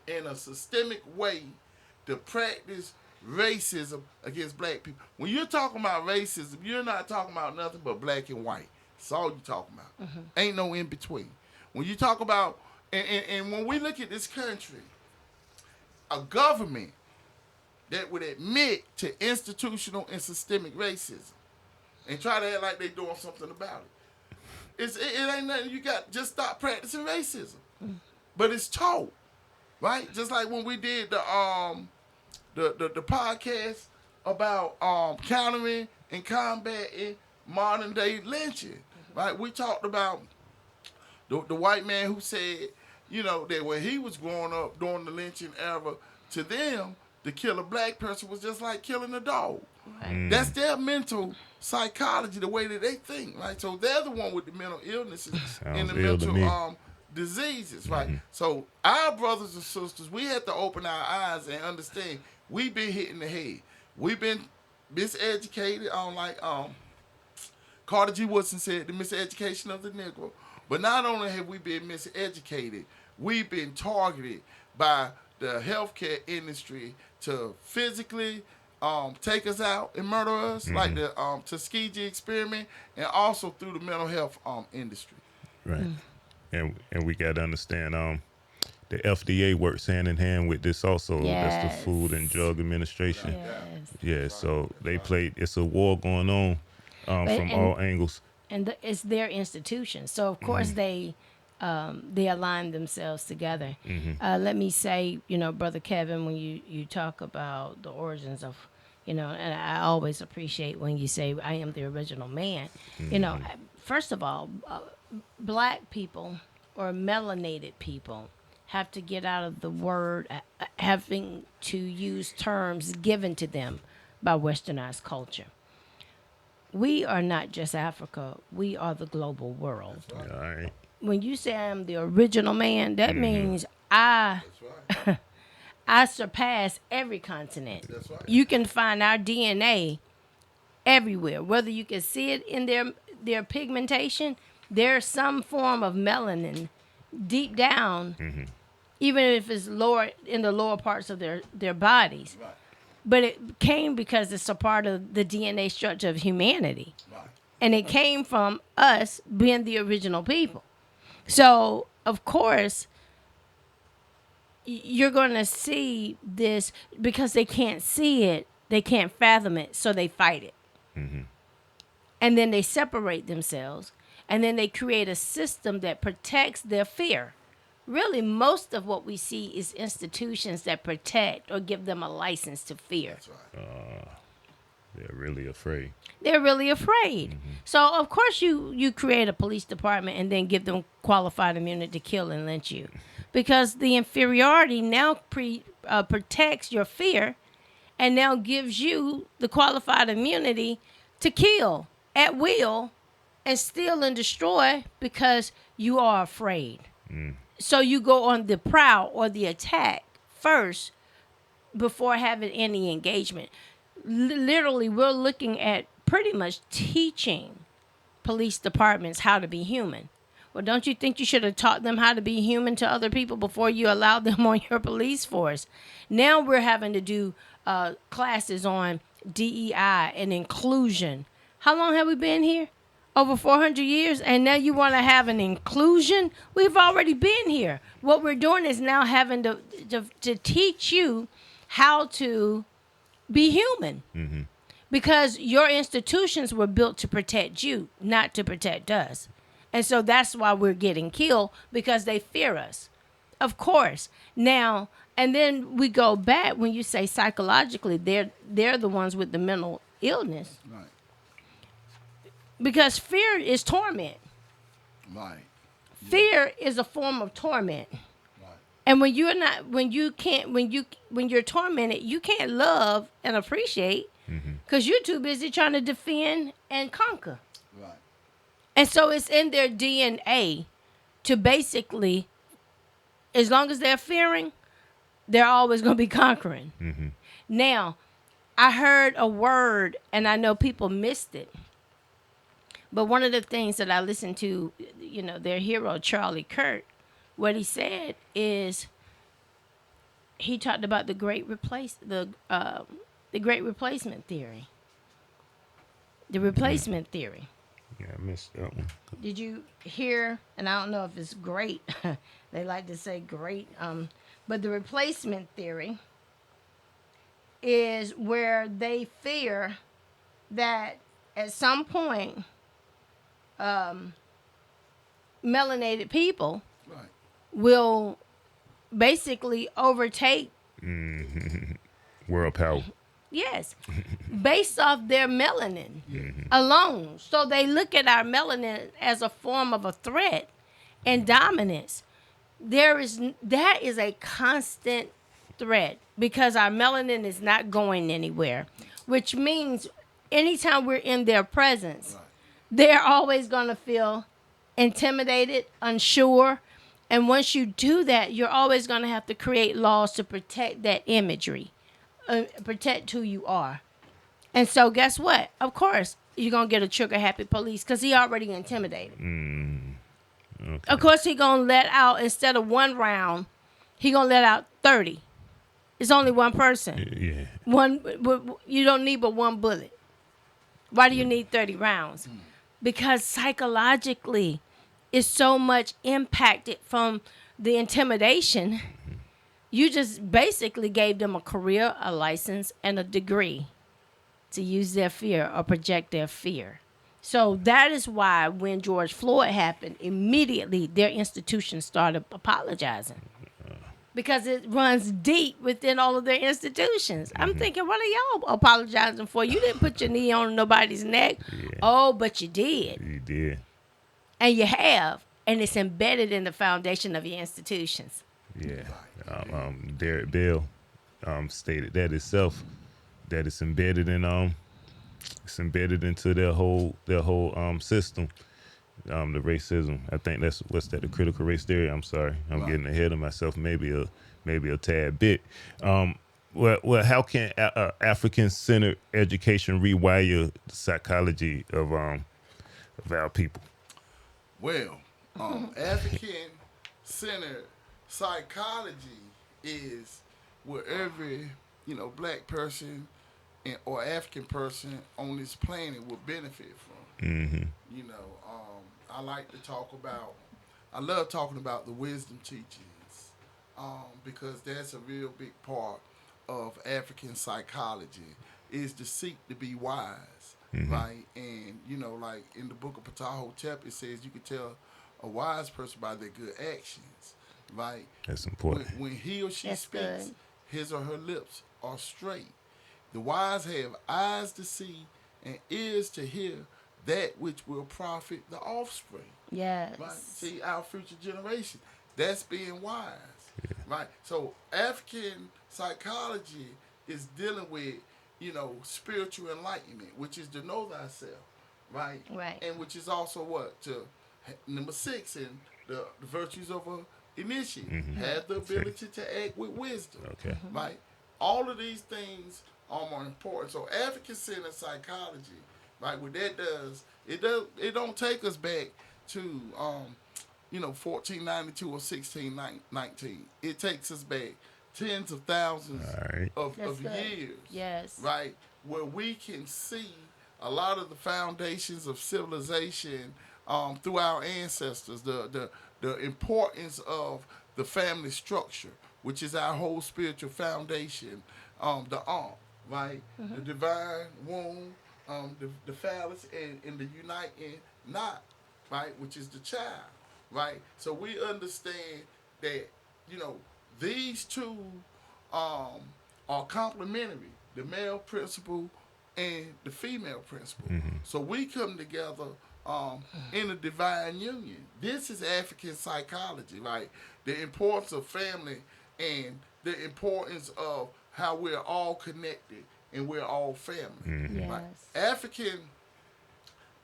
in a systemic way to practice racism against black people. When you're talking about racism, you're not talking about nothing but black and white. That's all you're talking about. Ain't no in between. When you talk about, and when we look at this country, a government that would admit to institutional and systemic racism and try to act like they're doing something about it. It ain't nothing you got. Just stop practicing racism. But it's taught, right? Just like when we did the podcast about countering and combating modern day lynching, right? We talked about the white man who said, that when he was growing up during the lynching era, to them, to kill a black person was just like killing a dog. Right. That's their mental psychology, the way that they think, right? So they're the one with the mental illnesses and the mental diseases, right? So our brothers and sisters, we have to open our eyes and understand we've been hit in the head. We've been miseducated on, like Carter G. Woodson said, the miseducation of the Negro. But not only have we been miseducated, we've been targeted by the healthcare industry to physically take us out and murder us, like the Tuskegee experiment, and also through the mental health industry. Right. And we got to understand the FDA works hand in hand with this also. Yes. That's the Food and Drug Administration. Yes. Yeah, so they played, it's a war going on from all angles. And it's their institution. So, of course, they align themselves together. Let me say, Brother Kevin, when you talk about the origins of, and I always appreciate when you say, I am the original man. First of all, black people or melanated people have to get out of the word having to use terms given to them by westernized culture. We are not just Africa. We are the global world. All right. When you say I'm the original man, that means I surpass every continent. That's right. You can find our DNA everywhere. Whether you can see it in their pigmentation, there's some form of melanin deep down, even if it's lower in the lower parts of their bodies. Right. But it came because it's a part of the DNA structure of humanity. Right. And it came from us being the original people. So, of course, you're going to see this because they can't see it. They can't fathom it, so they fight it. And then they separate themselves. And then they create a system that protects their fear. really most of what we see is institutions that protect or give them a license to fear. That's right. They're really afraid. They're really afraid. So of course you create a police department and then give them qualified immunity to kill and lynch you, because the inferiority now protects your fear, and now gives you the qualified immunity to kill at will and steal and destroy because you are afraid. So you go on the prowl or the attack first before having any engagement. Literally, we're looking at pretty much teaching police departments how to be human. Well, don't you think you should have taught them how to be human to other people before you allowed them on your police force? Now we're having to do classes on DEI and inclusion. How long have we been here? Over 400 years, and now you want to have an inclusion? We've already been here. What we're doing is now having to teach you how to be human. Because your institutions were built to protect you, not to protect us. And so that's why we're getting killed, because they fear us. Of course. Now, and then we go back when you say psychologically, they're the ones with the mental illness. Right. Because fear is torment. Right. Fear is a form of torment. Right. And when you're tormented, you can't love and appreciate, because you're too busy trying to defend and conquer. Right. And so it's in their DNA to basically, as long as they're fearing, they're always going to be conquering. Now, I heard a word, and I know people missed it, but one of the things that I listened to, their hero, Charlie Kirk, what he said is, he talked about the great replacement theory. The replacement theory. Yeah, I missed that one. Did you hear? And I don't know if it's great. They like to say great. But the replacement theory is where they fear that at some point, melanated people Right. will basically overtake. World power. Yes, based off their melanin alone. So they look at our melanin as a form of a threat and dominance. That is a constant threat, because our melanin is not going anywhere, which means anytime we're in their presence, they're always going to feel intimidated, unsure. And once you do that, you're always going to have to create laws to protect that imagery. Protect who you are. And so guess what? Of course, you're going to get a trigger-happy police, because he already intimidated. Okay. Of course, he going to let out, instead of 1 round, he going to let out 30. It's only one person. Yeah. You don't need but 1 bullet. Why do you need 30 rounds? Because psychologically, it's so much impacted from the intimidation. You just basically gave them a career, a license, and a degree to use their fear or project their fear. So that is why when George Floyd happened, immediately their institutions started apologizing. Because it runs deep within all of their institutions. I'm thinking, what are y'all apologizing for? You didn't put your knee on nobody's neck. Yeah. Oh, but you did. You did. And you have. And it's embedded in the foundation of your institutions. Yeah. Derek Bell stated that itself, that it's embedded in it's embedded into their whole system. The racism. I think what's that? The critical race theory. I'm sorry, I'm getting ahead of myself. Maybe a tad bit. Well, how can African-centered education rewire the psychology of our people? Well, African-centered psychology is where every black person or African person on this planet will benefit from. I like to talk about. I love talking about the wisdom teachings because that's a real big part of African psychology, is to seek to be wise, right? And like in the book of Ptahhotep, it says you can tell a wise person by their good actions, right? That's When, important. when he or she That's speaks, good. his or her lips are straight. The wise have eyes to see and ears to hear that which will profit the offspring. Right? Yes. See, our future generation. That's being wise. Right? So African psychology is dealing with, spiritual enlightenment, which is to know thyself. Right? Right. And which is also what? To number six in the virtues of a initiate. Have the Okay. ability to act with wisdom. Okay. Right? All of these things are more important. So African centered psychology, right, what that it don't take us back to 1492 or 1619. It takes us back tens of thousands All right. That's of good. years, Yes. right, where we can see a lot of the foundations of civilization through our ancestors, the importance of the family structure, which is our whole spiritual foundation, the ark, right, the divine womb, the phallus, and the uniting knot, right, which is the child, right? So we understand that, you know, these two um, are complementary, the male principle and the female principle. So we come together in a divine union. This is African psychology, right? The importance of family and the importance of how we're all connected and we're all family, right? Yes. African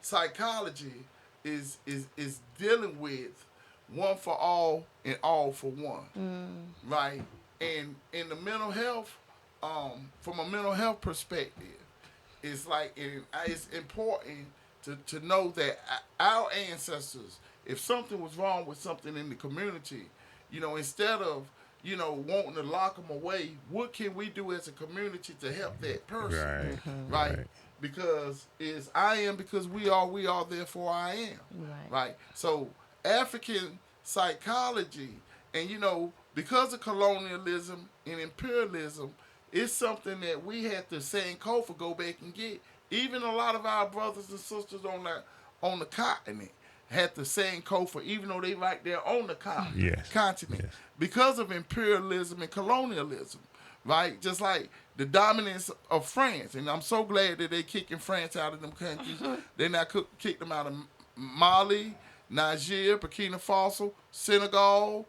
psychology is dealing with one for all and all for one, right? And in the mental health, from a mental health perspective, it's like it's important to know that our ancestors, if something was wrong with something in the community, instead of wanting to lock them away, what can we do as a community to help that person, Right. right? Right. Because is I am because we are therefore I am, Right. right? So African psychology, and because of colonialism and imperialism, it's something that we had to St. Kofa go back and get. Even a lot of our brothers and sisters on the continent had the same Kofa, even though they right there on the Yes. continent, Yes. because of imperialism and colonialism, right? Just like the dominance of France, and I'm so glad that they kicking France out of them countries. They not kicked them out of Mali, Niger, Burkina Faso, Senegal,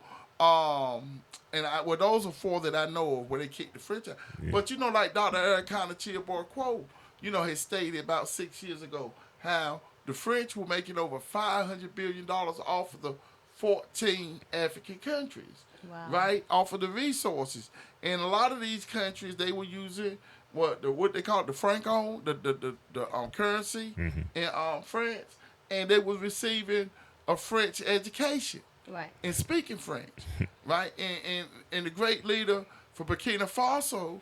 those are four that I know of where they kicked the French out. Yeah. But like Dr. Ericana Chilbor has stated about 6 years ago how the French were making over $500 billion off of the 14 African countries, Wow. right? Off of the resources. And a lot of these countries, they were using what they call it, the franc, the currency in France, and they were receiving a French education Right. and speaking French, right? And the great leader for Burkina Faso,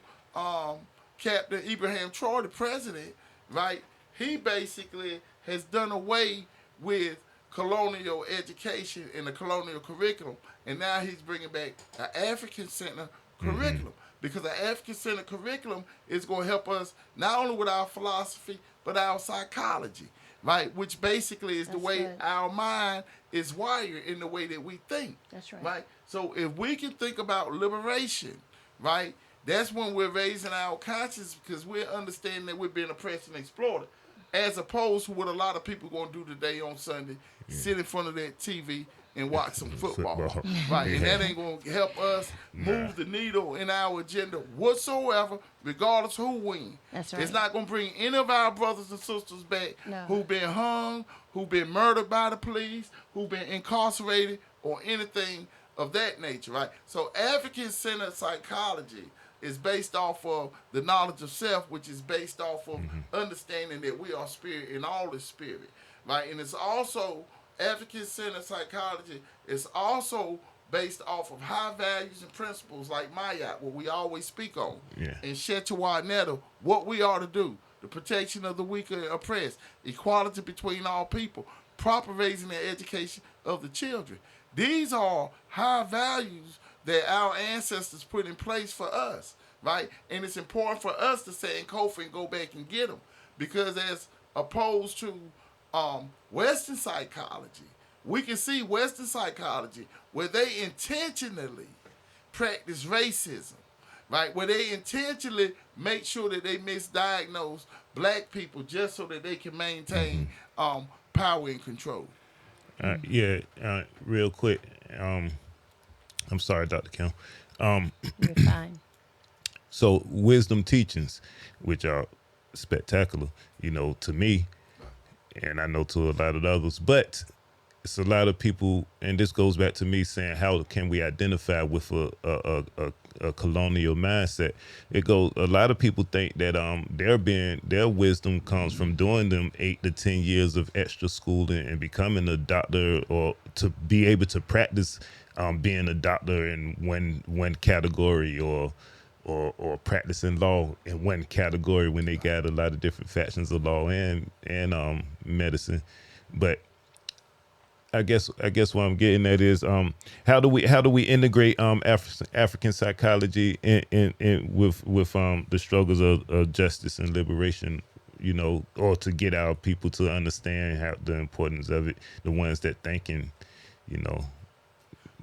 Captain Ibrahim Traore, the president, right? He basically has done away with colonial education and the colonial curriculum, and now he's bringing back an African center curriculum, because the African center curriculum is going to help us not only with our philosophy but our psychology, right? Which basically is the That's way good. our mind is wired in the way that we think. That's right. Right? So if we can think about liberation, right, that's when we're raising our conscience, because we're understanding that we're being oppressed and exploited. As opposed to what a lot of people going to do today on Sunday, sit in front of that TV and watch some football. Right? And that ain't going to help us move the needle in our agenda whatsoever, regardless who wins. That's right. It's not going to bring any of our brothers and sisters back No. who've been hung, who've been murdered by the police, who've been incarcerated, or anything of that nature, right? So African-centered psychology is based off of the knowledge of self, which is based off of understanding that we are spirit and all is spirit, right? And it's also African-centered psychology is also based off of high values and principles like Mayat, what we always speak on, Yeah. and Shetawad Neto, what we are to do, the protection of the weak and oppressed, equality between all people, proper raising and education of the children. These are high values that our ancestors put in place for us, right? And it's important for us to say in Kofi and go back and get them, because as opposed to Western psychology, we can see Western psychology where they intentionally practice racism, right? Where they intentionally make sure that they misdiagnose black people just so that they can maintain power and control. Yeah, real quick. Um, I'm sorry, Dr. Kim. You're fine. So wisdom teachings, which are spectacular, to me, and I know to a lot of others, but it's a lot of people, and this goes back to me saying, how can we identify with a colonial mindset? It goes. A lot of people think that their wisdom comes from doing them 8 to 10 years of extra schooling and becoming a doctor, or to be able to practice being a doctor in one category, or practicing law in one category, when they got a lot of different factions of law and medicine. But I guess what I'm getting at is, how do we integrate African psychology in with the struggles of justice and liberation, or to get our people to understand how the importance of it, the ones that thinking, you know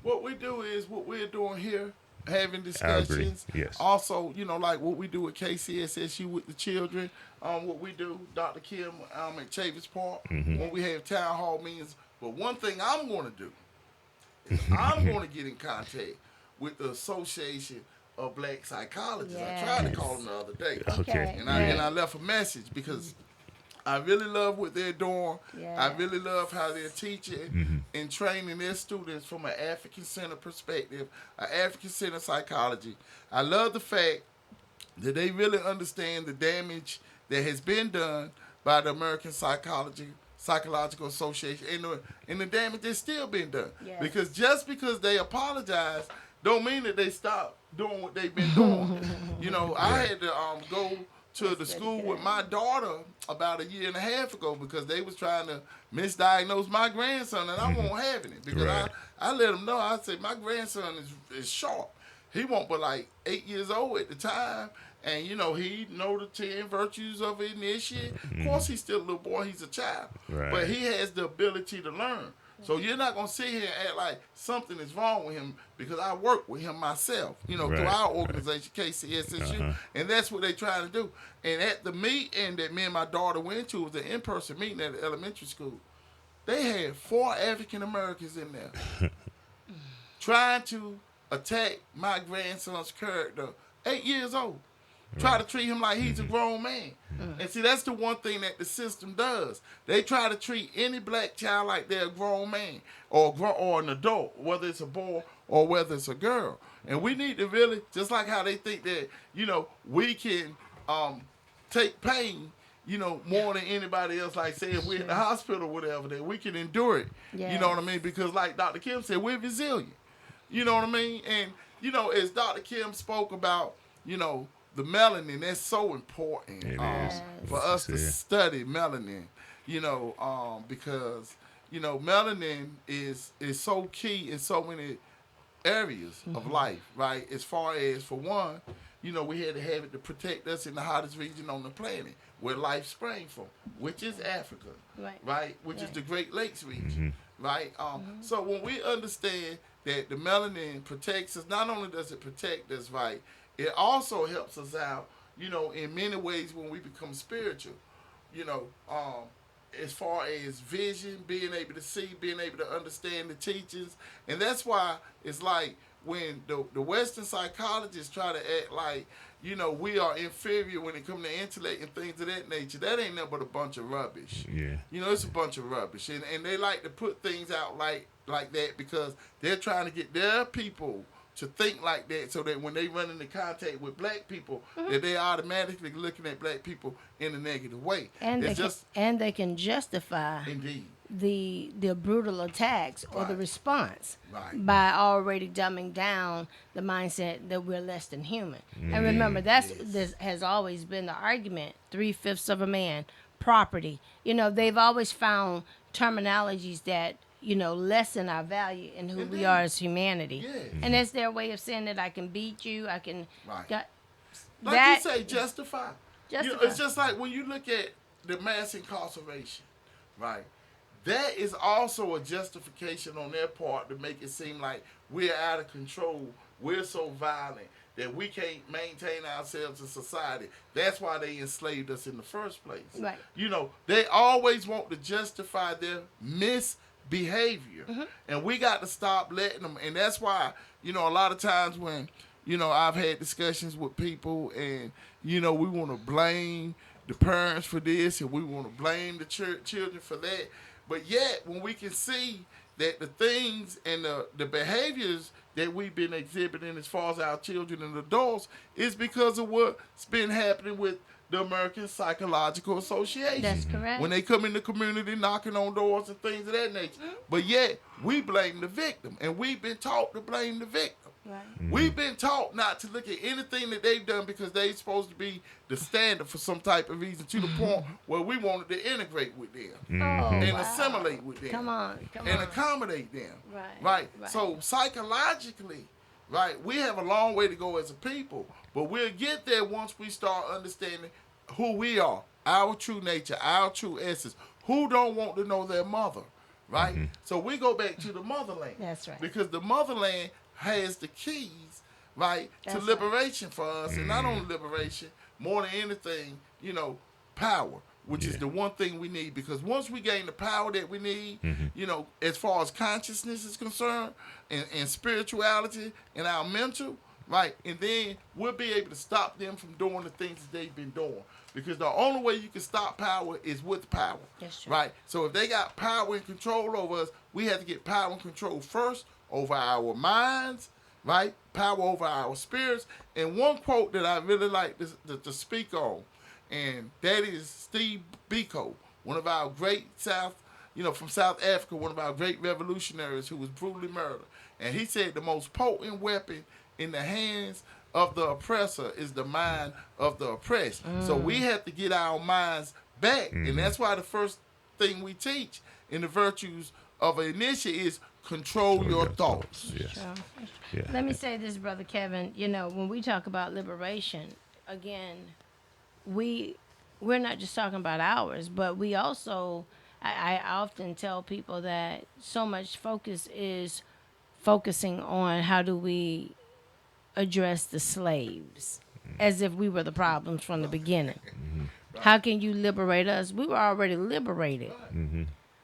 What we do is what we're doing here, having I agree. discussions. Yes. Also, like what we do at KCSSU with the children. What we do, Dr. Kim, at Chavis Park, when we have town hall meetings. But one thing I'm going to do is I'm going to get in contact with the Association of Black Psychologists. I tried to call them the other day. Okay. And I left a message because I really love what they're doing. Yes. I really love how they're teaching and training their students from an African-centered perspective, an African-centered psychology. I love the fact that they really understand the damage that has been done by the American Psychological Association, and the damage that's still been done. Yes. Because just because they apologize don't mean that they stop doing what they've been doing. I had to go to the school with my daughter about a year and a half ago because they was trying to misdiagnose my grandson, and I won't having it because Right. I let them know. I said my grandson is sharp. He won't but like 8 years old at the time. And, he know the 10 virtues of an initiate. Of course, he's still a little boy. He's a child. Right. But he has the ability to learn. So you're not going to sit here and act like something is wrong with him because I work with him myself, through Right. our organization, KCSSU. And that's what they're trying to do. And at the meeting that me and my daughter went to, was an in-person meeting at the elementary school, they had 4 African Americans in there trying to attack my grandson's character, 8 years old. Try to treat him like he's a grown man. And see, that's the one thing that the system does. They try to treat any black child like they're a grown man or an adult, whether it's a boy or whether it's a girl. And we need to really, just like how they think that, we can take pain, more than anybody else. Like, say, if we're in the hospital or whatever, that we can endure it. Yes. You know what I mean? Because like Dr. Kim said, we're resilient. You know what I mean? And, as Dr. Kim spoke about, the melanin, that's so important It is. for us to Yeah. study melanin, because, melanin is so key in so many areas of life, right? As far as, for one, we had to have it to protect us in the hottest region on the planet, where life sprang from, which is Africa, right? Which is the Great Lakes region, right? So when we understand that the melanin protects us, not only does it protect us, right, it also helps us out, in many ways when we become spiritual, as far as vision, being able to see, being able to understand the teachings. And that's why it's like when the Western psychologists try to act like, we are inferior when it comes to intellect and things of that nature, that ain't nothing but a bunch of rubbish. Yeah. It's a bunch of rubbish. And they like to put things out like that because they're trying to get their people to think like that, so that when they run into contact with black people, that they automatically looking at black people in a negative way. And they can justify Indeed. the brutal attacks or the Right. response Right. by already dumbing down the mindset that we're less than human. And remember, this has always been the argument: 3/5 of a man, property. They've always found terminologies that lessen our value and who we are as humanity. Yeah. And that's their way of saying that I can beat you, I can. Right. Got, Like that, you say, justify. Justify. It's just like when you look at the mass incarceration, right? that is also a justification on their part to make it seem like we're out of control. We're so violent that we can't maintain ourselves in society. That's why they enslaved us in the first place. Right. You know, they always want to justify their misbehavior. And we got to stop letting them. And that's why, you know, a lot of times when, you know, I've had discussions with people and, you know, we want to blame the parents for this and we want to blame the children for that. But yet, when we can see that the things and the behaviors that we've been exhibiting as far as our children and adults is because of what's been happening with the American Psychological Association. That's correct. When they come in the community knocking on doors and things of that nature. But yet, we blame the victim. And we've been taught to blame the victim. Right. We've been taught not to look at anything that they've done because they're supposed to be the standard for some type of reason to the point where we wanted to integrate with them and assimilate with them. Come on. And accommodate them. Right. So psychologically, right, we have a long way to go as a people, but we'll get there once we start understanding who we are, our true nature, our true essence. Who don't want to know their mother, right? So we go back to the motherland. That's right. Because the motherland has the keys, right, That's to liberation for us. And not only liberation, more than anything, you know, power, which is the one thing we need. Because once we gain the power that we need, you know, as far as consciousness is concerned and spirituality and our mental, right, and then we'll be able to stop them from doing the things that they've been doing. Because the only way you can stop power is with power. That's true. Right? So if they got power and control over us, we have to get power and control first over our minds, right? Power over our spirits. And one quote that I really like to speak on, and that is Steve Biko, one of our great from South Africa, one of our great revolutionaries who was brutally murdered. And he said the most potent weapon in the hands of the oppressor is the mind of the oppressed. So we have to get our minds back. And that's why the first thing we teach in the virtues of an initiate is control your thoughts. Yes. Sure. Yeah. Let me say this, Brother Kevin. You know, when we talk about liberation, again, we're not just talking about ours, but we also, I often tell people that so much focus is focusing on how do we address the slaves as if we were the problems from the beginning. How can you liberate us? We were already liberated.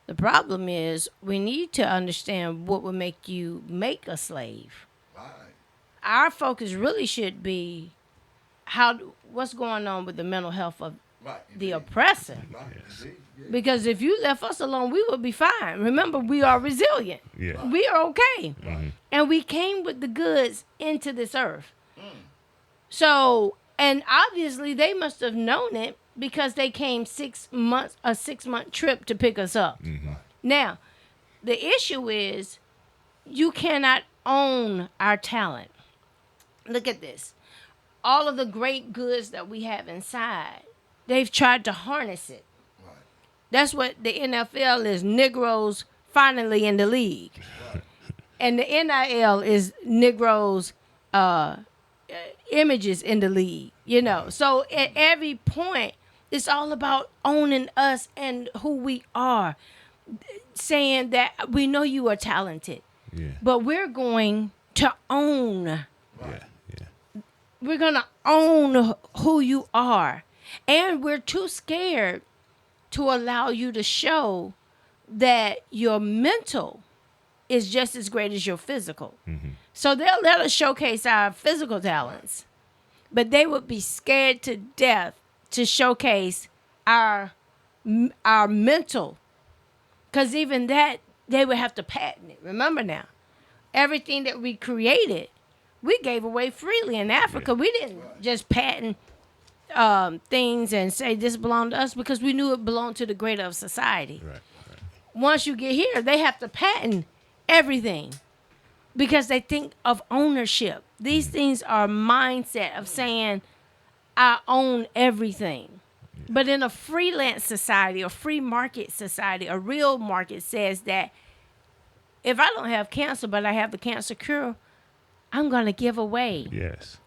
The problem is we need to understand what would make you make a slave. Right. Our focus really should be what's going on with the mental health of the oppressor. Right. Indeed. Yeah. Because if you left us alone, we would be fine. Remember, we are resilient. Yeah. We are okay. And we came with the goods into this earth. So, and obviously they must have known it because they came 6 months, a 6-month trip to pick us up. Now, the issue is you cannot own our talent. Look at this. All of the great goods that we have inside, they've tried to harness it. Right. That's what the NFL is, Negroes finally in the league. And the NIL is Negroes images in the league, you know. So at every point, it's all about owning us and who we are, saying that we know you are talented, but we're going to own. We're going to own who you are. And we're too scared to allow you to show that your mental is just as great as your physical. So they'll let us showcase our physical talents, but they would be scared to death to showcase our mental, because even that, they would have to patent it. Remember now, everything that we created, we gave away freely in Africa. We didn't just patent things and say this belonged to us because we knew it belonged to the greater of society. Once you get here, they have to patent everything because they think of ownership. These things are mindset of saying, I own everything. But in a freelance society, a free market society, a real market says that if I don't have cancer, but I have the cancer cure, I'm going to give away. Yes.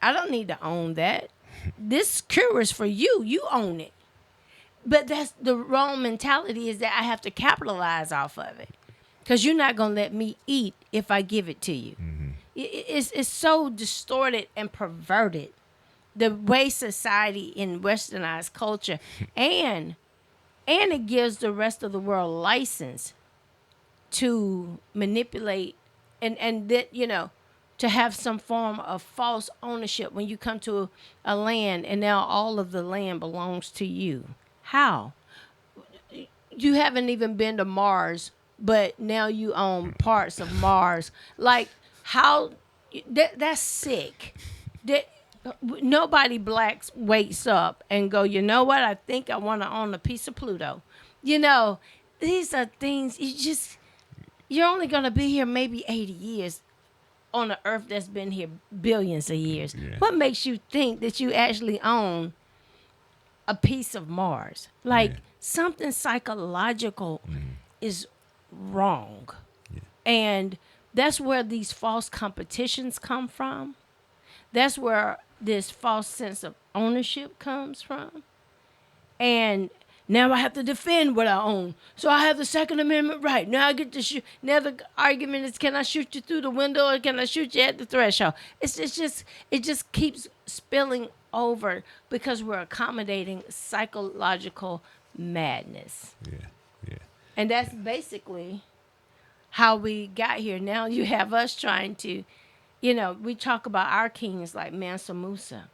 I don't need to own that. This cure is for you. You own it. But that's the wrong mentality, is that I have to capitalize off of it. Because you're not going to let me eat if I give it to you. It's so distorted and perverted, the way society in westernized culture, and it gives the rest of the world license to manipulate and that, to have some form of false ownership when you come to a land and now all of the land belongs to you. How? You haven't even been to Mars, but now you own parts of Mars. Like, how? That's sick. That nobody blacks wakes up and go, you know what? I think I want to own a piece of Pluto. These are things you're only gonna be here maybe 80 years on an Earth that's been here billions of years. Yeah. What makes you think that you actually own a piece of Mars? Like, something psychological is wrong. And that's where these false competitions come from. That's where this false sense of ownership comes from. And now I have to defend what I own. So I have the Second Amendment right. Now I get to shoot. Now the argument is, can I shoot you through the window or can I shoot you at the threshold? It just keeps spilling over because we're accommodating psychological madness. Yeah. And that's basically how we got here. Now you have us trying to, we talk about our kings like Mansa Musa,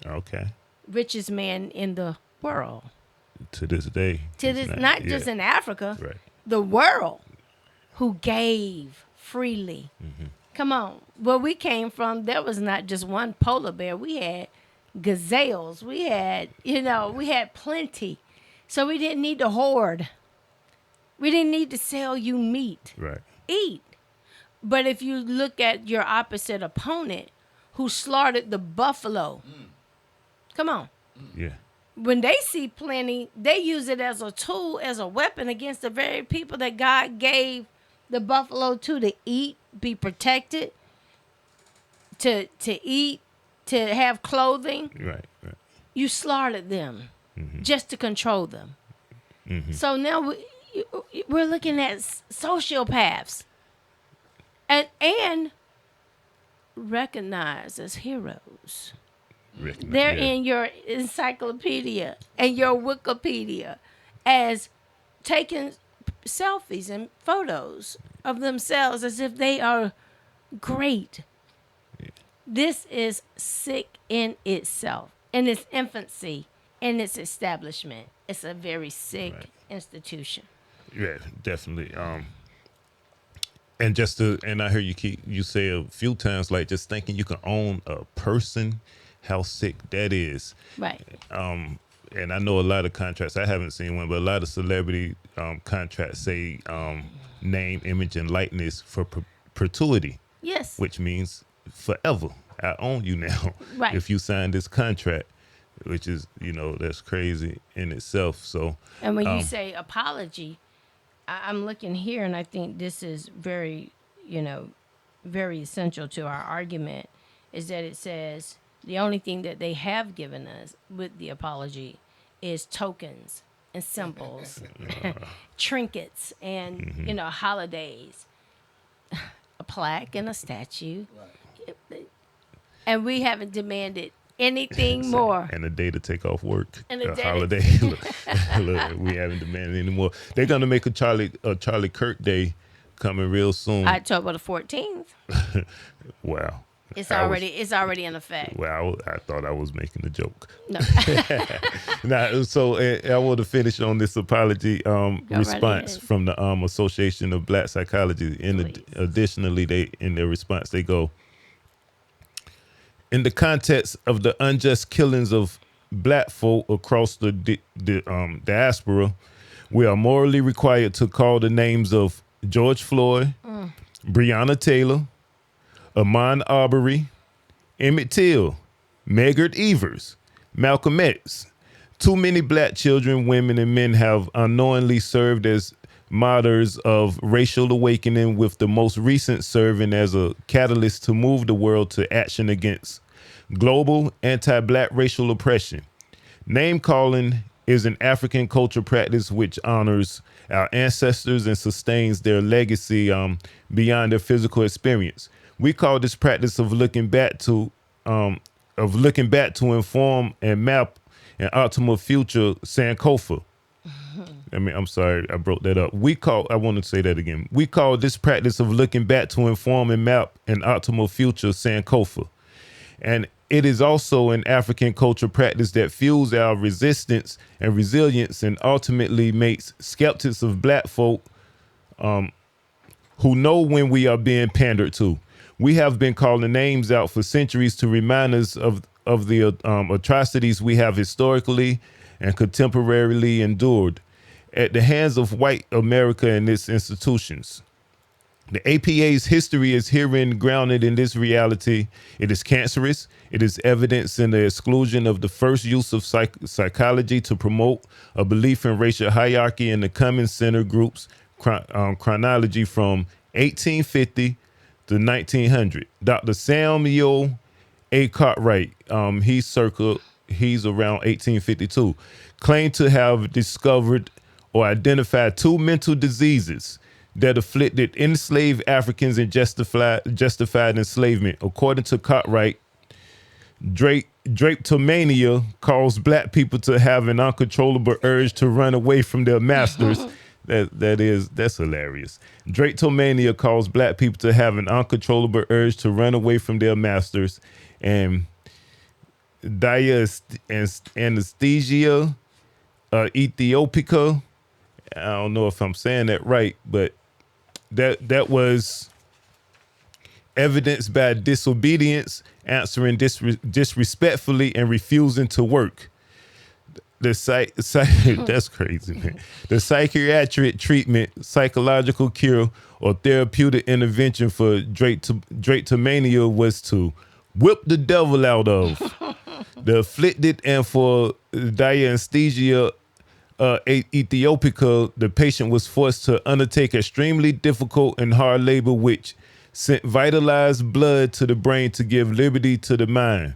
Okay. richest man in the world. To this day. Not just in Africa, Right. the world, who gave freely. Come on. Where we came from, there was not just one polar bear. We had gazelles. We had plenty. So we didn't need to hoard. We didn't need to sell you meat. Right. Eat. But if you look at your opposite opponent who slaughtered the buffalo, come on. Yeah. When they see plenty, they use it as a tool, as a weapon against the very people that God gave the buffalo to eat, be protected, to eat, to have clothing. Right. You slaughtered them just to control them. So now we're looking at sociopaths and recognized as heroes. They're in your encyclopedia and your Wikipedia as taking selfies and photos of themselves as if they are great. This is sick in itself, in its infancy, in its establishment. It's a very sick institution. Yeah, definitely. And I heard you say a few times, like, just thinking you can own a person, how sick that is. Right. And I know a lot of contracts, I haven't seen one, but a lot of celebrity contracts say name, image, and likeness for perpetuity. Yes. Which means forever. I own you now. Right. If you sign this contract, which is, that's crazy in itself. So. And when you say apology, I'm looking here, and I think this is very, very essential to our argument, is that it says the only thing that they have given us with the apology is tokens and symbols, trinkets, and, holidays, a plaque and a statue. Right. And we haven't demanded anything more. And a day to take off work. And a day to- holiday. Look, we haven't demanded anymore. They're gonna make a Charlie Kirk Day coming real soon. October the 14th. Wow. It's already in effect. Well, I thought I was making a joke. No. Now, so I want to finish on this apology right response ahead. from the Association of Black Psychology. Additionally, they in their response they go, in the context of the unjust killings of black folk across the diaspora, we are morally required to call the names of George Floyd, Breonna Taylor, Ahmaud Arbery, Emmett Till, Medgar Evers, Malcolm X. Too many black children, women, and men have unknowingly served as martyrs of racial awakening, with the most recent serving as a catalyst to move the world to action against global anti-black racial oppression. Name calling is an African culture practice which honors our ancestors and sustains their legacy beyond their physical experience. We call this practice looking back to inform and map an optimal future Sankofa. I'm sorry, I broke that up. I want to say that again. We call this practice of looking back to inform and map an optimal future Sankofa. And it is also an African culture practice that fuels our resistance and resilience and ultimately makes skeptics of black folk who know when we are being pandered to. We have been calling names out for centuries to remind us of the atrocities we have historically and contemporarily endured at the hands of white America and its institutions. The APA's history is herein grounded in this reality. It is cancerous. It is evidence in the exclusion of the first use of psychology to promote a belief in racial hierarchy in the common center groups chronology from 1850 to 1900. Dr. Samuel A. Cartwright, he's around 1852, claimed to have discovered or identified two mental diseases that afflicted enslaved Africans and justified enslavement. According to Cartwright, drapetomania caused black people to have an uncontrollable urge to run away from their masters. That's hilarious. Drapetomania caused black people to have an uncontrollable urge to run away from their masters, and anesthesia Ethiopica. I don't know if I'm saying that right, but that was evidenced by disobedience, answering disrespectfully, and refusing to work. That's crazy, man. The psychiatric treatment, psychological cure, or therapeutic intervention for drapetomania was to whip the devil out of the afflicted, and for dianesthesia Ethiopica, the patient was forced to undertake extremely difficult and hard labor, which sent vitalized blood to the brain to give liberty to the mind.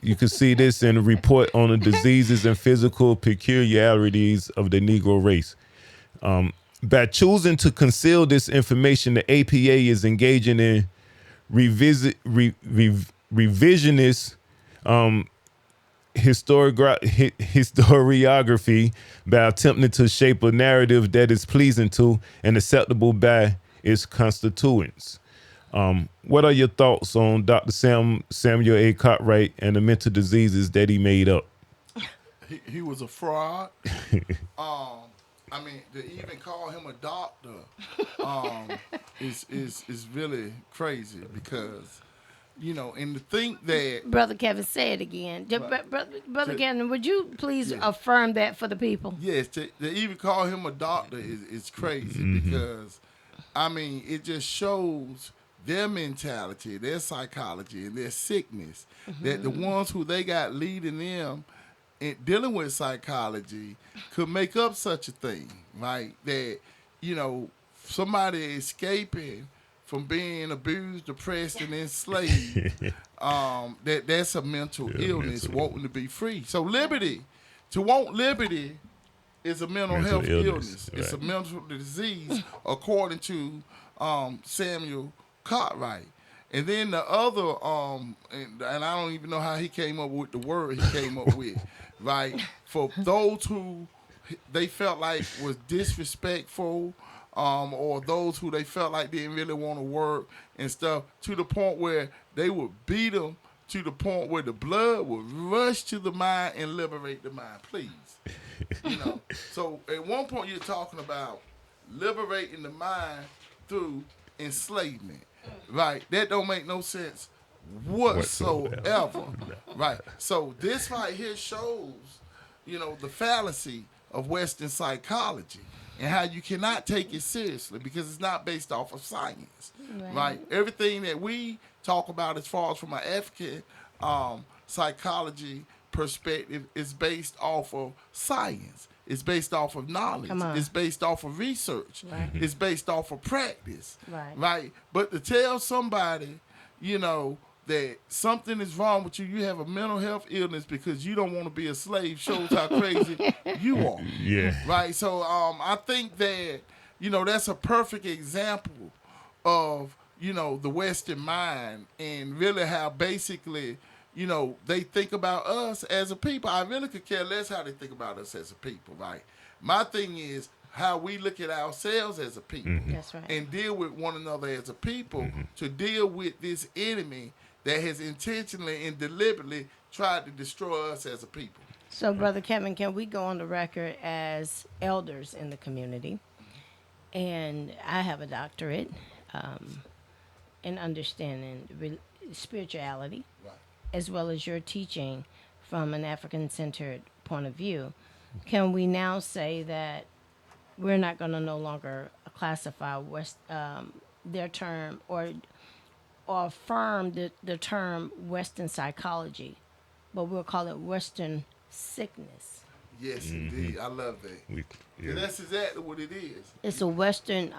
You can see this in a report on the diseases and physical peculiarities of the Negro race. By choosing to conceal this information, the APA is engaging in revisionist historiography by attempting to shape a narrative that is pleasing to and acceptable by its constituents. What are your thoughts on Dr. Samuel A. Cartwright and the mental diseases that he made up? He was a fraud. To even call him a doctor is really crazy because, and to think that... Brother Kevin, say it again. Brother Kevin, would you please affirm that for the people? Yes, to even call him a doctor is crazy because, it just shows their mentality, their psychology, and their sickness, that the ones who they got leading them in dealing with psychology could make up such a thing, right? That, somebody escaping from being abused, depressed, and enslaved, that's a mental illness, wanting to be free. So to want liberty is a mental health illness. Right. It's a mental disease, according to Samuel Cartwright. And then the other, and I don't even know how he came up with the word he came up with, right? For those who they felt like was disrespectful, or those who they felt like didn't really want to work and stuff, to the point where they would beat them, to the point where the blood would rush to the mind and liberate the mind. Please. So at one point you're talking about liberating the mind through enslavement. Right, that don't make no sense whatsoever. Right, so this right here shows, the fallacy of Western psychology and how you cannot take it seriously because it's not based off of science. Right, everything that we talk about as far as from an African psychology perspective is based off of science. It's based off of knowledge. It's based off of research. Right. It's based off of practice. Right. But to tell somebody, that something is wrong with you. You have a mental health illness because you don't want to be a slave. Shows how crazy you are. Yeah. Right. So I think that that's a perfect example of the Western mind and really how basically they think about us as a people. I really could care less how they think about us as a people. Right. My thing is how we look at ourselves as a people That's right. and deal with one another as a people to deal with this enemy that has intentionally and deliberately tried to destroy us as a people. So, Brother Kevin, can we go on the record as elders in the community? And I have a doctorate in understanding spirituality, Right. as well as your teaching from an African centered point of view. Can we now say that we're not going to no longer classify their term or affirm the term Western psychology, but we'll call it Western sickness? Yes, indeed. I love that. We, And yeah. that's exactly what it is. It's a Western,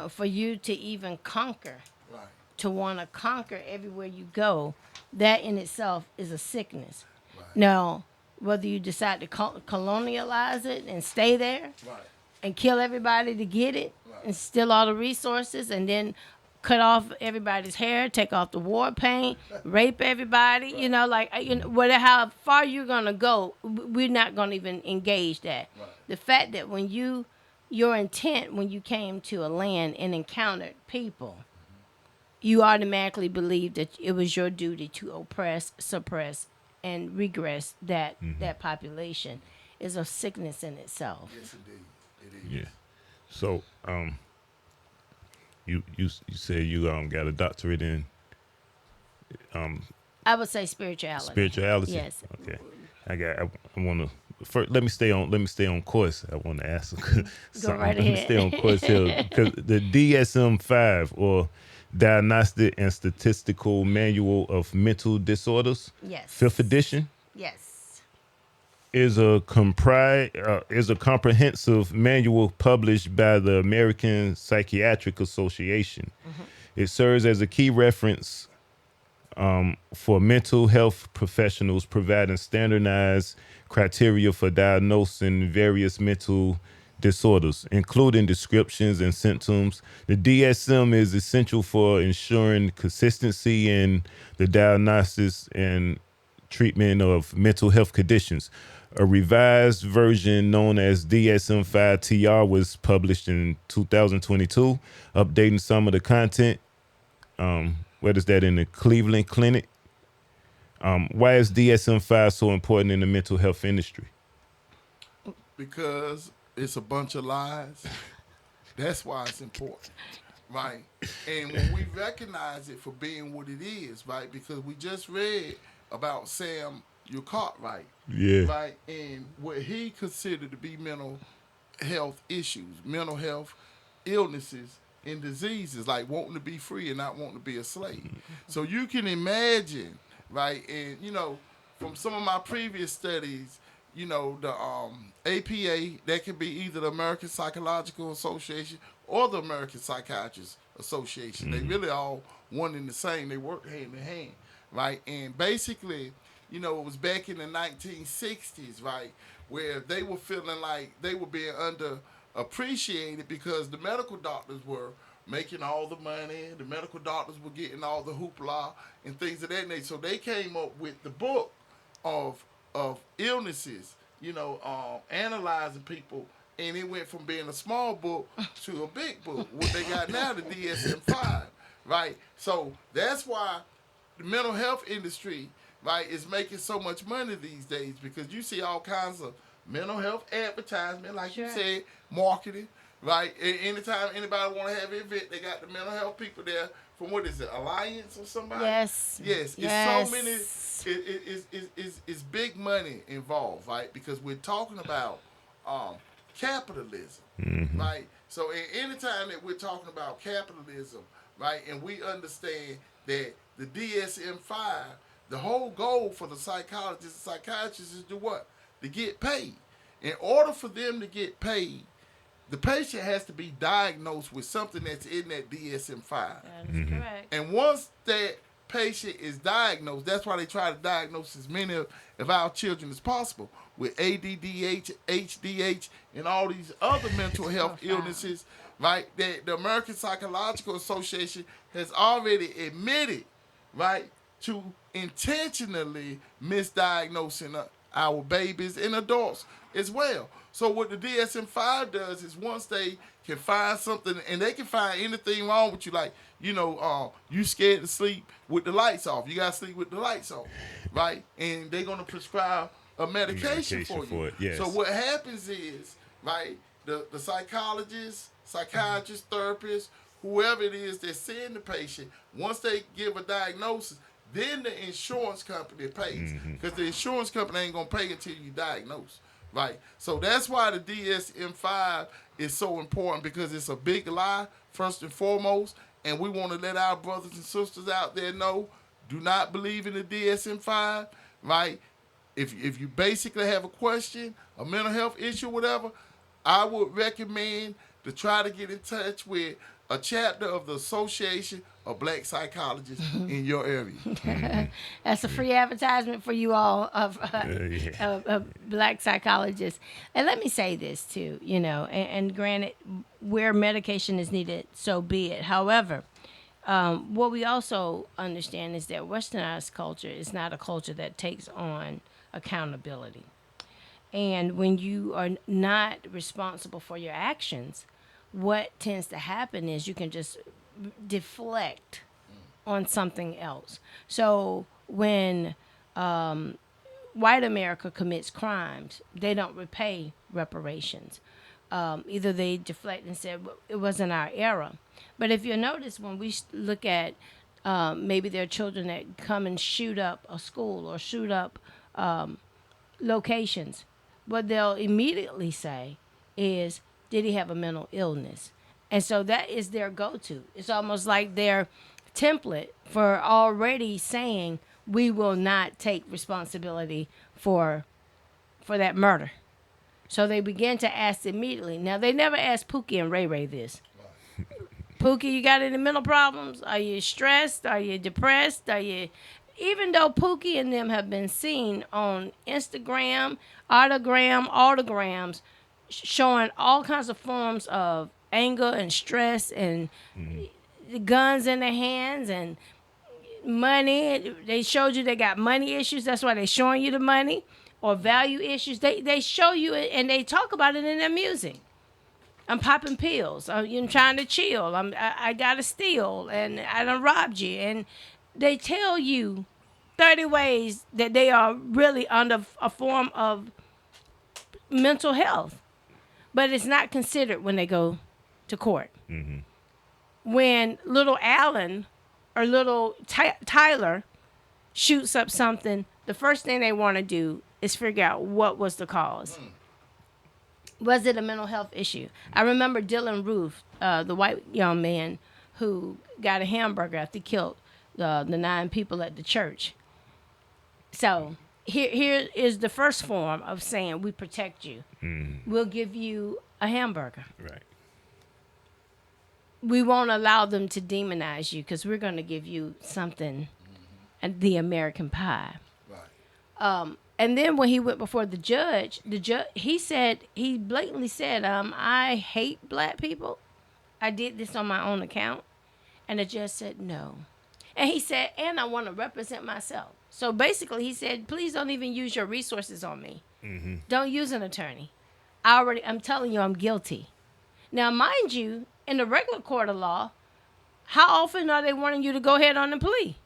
for you to even conquer, Right. to want to conquer everywhere you go, that in itself is a sickness. Right. Now, whether you decide to colonialize it and stay there Right. and kill everybody to get it Right. and steal all the resources and then cut off everybody's hair, take off the war paint, rape everybody, whatever, how far you're going to go, we're not going to even engage that. Right. The fact that your intent when you came to a land and encountered people, you automatically believed that it was your duty to oppress, suppress, and regress that population is a sickness in itself. Yes, indeed. It is. Yeah. So, you said you got a doctorate in I would say spirituality. spirituality. Yes. Okay. I want to first. Let me stay on course. I want to ask something. right Let me ahead. stay on course here because the DSM-5 or Diagnostic and Statistical Manual of Mental Disorders, Yes. 5th edition, Yes. is a comprehensive manual published by the American Psychiatric Association. It serves as a key reference for mental health professionals, providing standardized criteria for diagnosing various mental disorders, including descriptions and symptoms. The DSM is essential for ensuring consistency in the diagnosis and treatment of mental health conditions. A revised version known as DSM-5-TR was published in 2022, updating some of the content. What is that in the Cleveland Clinic? Why is DSM-5 so important in the mental health industry? Because it's a bunch of lies. That's why it's important. Right. And when we recognize it for being what it is, right? Because we just read about Sam Cartwright. Yeah. Right. And what he considered to be mental health issues, mental health illnesses and diseases, like wanting to be free and not wanting to be a slave. So you can imagine, right? And, from some of my previous studies, the APA, that could be either the American Psychological Association or the American Psychiatrists Association. They really all one and the same. They work hand in hand, right? And basically, it was back in the 1960s, right, where they were feeling like they were being underappreciated because the medical doctors were making all the money, the medical doctors were getting all the hoopla and things of that nature. So they came up with the book of illnesses, analyzing people, and it went from being a small book to a big book. What they got now, the DSM-5, right? So that's why the mental health industry, right, is making so much money these days because you see all kinds of mental health advertisement, like you said, marketing, right? Anytime anybody want to have an event, they got the mental health people there from, what is it, Alliance or somebody? Yes. Yes. It's so many, it's big money involved, right? Because we're talking about capitalism, right? So anytime that we're talking about capitalism, right, and we understand that the DSM-5, the whole goal for the psychologists and psychiatrists is to what? To get paid. In order for them to get paid, the patient has to be diagnosed with something that's in that DSM-5. That is correct. And once that patient is diagnosed, that's why they try to diagnose as many of our children as possible with ADDH, HDH, and all these other mental health illnesses, right? That the American Psychological Association has already admitted, right, to intentionally misdiagnosing our babies and adults as well. So what the DSM-5 does is once they can find something, and they can find anything wrong with you, like, you scared to sleep with the lights off. You got to sleep with the lights off, right? And they're going to prescribe a medication for you. Yes. So what happens is, right, the psychologist, psychiatrist, therapist, whoever it is that's seeing the patient, once they give a diagnosis, then the insurance company pays. Because the insurance company ain't going to pay until you diagnose. Right. So that's why the DSM-5 is so important, because it's a big lie, first and foremost. And we want to let our brothers and sisters out there know, do not believe in the DSM-5, right? If you basically have a question, a mental health issue, whatever, I would recommend to try to get in touch with a chapter of the Association of Black Psychologists in your area. That's a free advertisement for you all of black psychologists. And let me say this too, and granted, where medication is needed, so be it. However, what we also understand is that westernized culture is not a culture that takes on accountability. And when you are not responsible for your actions, what tends to happen is you can just deflect on something else. So when white America commits crimes, they don't repay reparations. Either they deflect and say, well, it wasn't our era. But if you notice, when we look at maybe there are children that come and shoot up a school or shoot up locations, what they'll immediately say is, did he have a mental illness? And so that is their go-to. It's almost like their template for already saying, we will not take responsibility for that murder. So they begin to ask immediately. Now, they never asked Pookie and Ray Ray this. Pookie, you got any mental problems? Are you stressed? Are you depressed? Even though Pookie and them have been seen on Instagram, autograms, showing all kinds of forms of anger and stress and guns in their hands and money. They showed you they got money issues. That's why they're showing you the money, or value issues. They show you it, and they talk about it in their music. I'm popping pills. I'm trying to chill. I got to steal, and I done robbed you. And they tell you 30 ways that they are really under a form of mental health. But it's not considered when they go to court. When little Alan or little Tyler shoots up something, the first thing they want to do is figure out what was the cause. Was it a mental health issue? I remember Dylan Roof, the white young man who got a hamburger after he killed the 9 people at the church. So here is the first form of saying, we protect you. We'll give you a hamburger. Right. We won't allow them to demonize you, because we're going to give you something, the American pie. Right. And then when he went before the judge, he blatantly said, I hate black people. I did this on my own account. And the judge said, no. And he said, and I want to represent myself. So basically he said, please don't even use your resources on me. Don't use an attorney. I'm telling you, I'm guilty. Now, mind you, in the regular court of law, how often are they wanting you to go ahead on the plea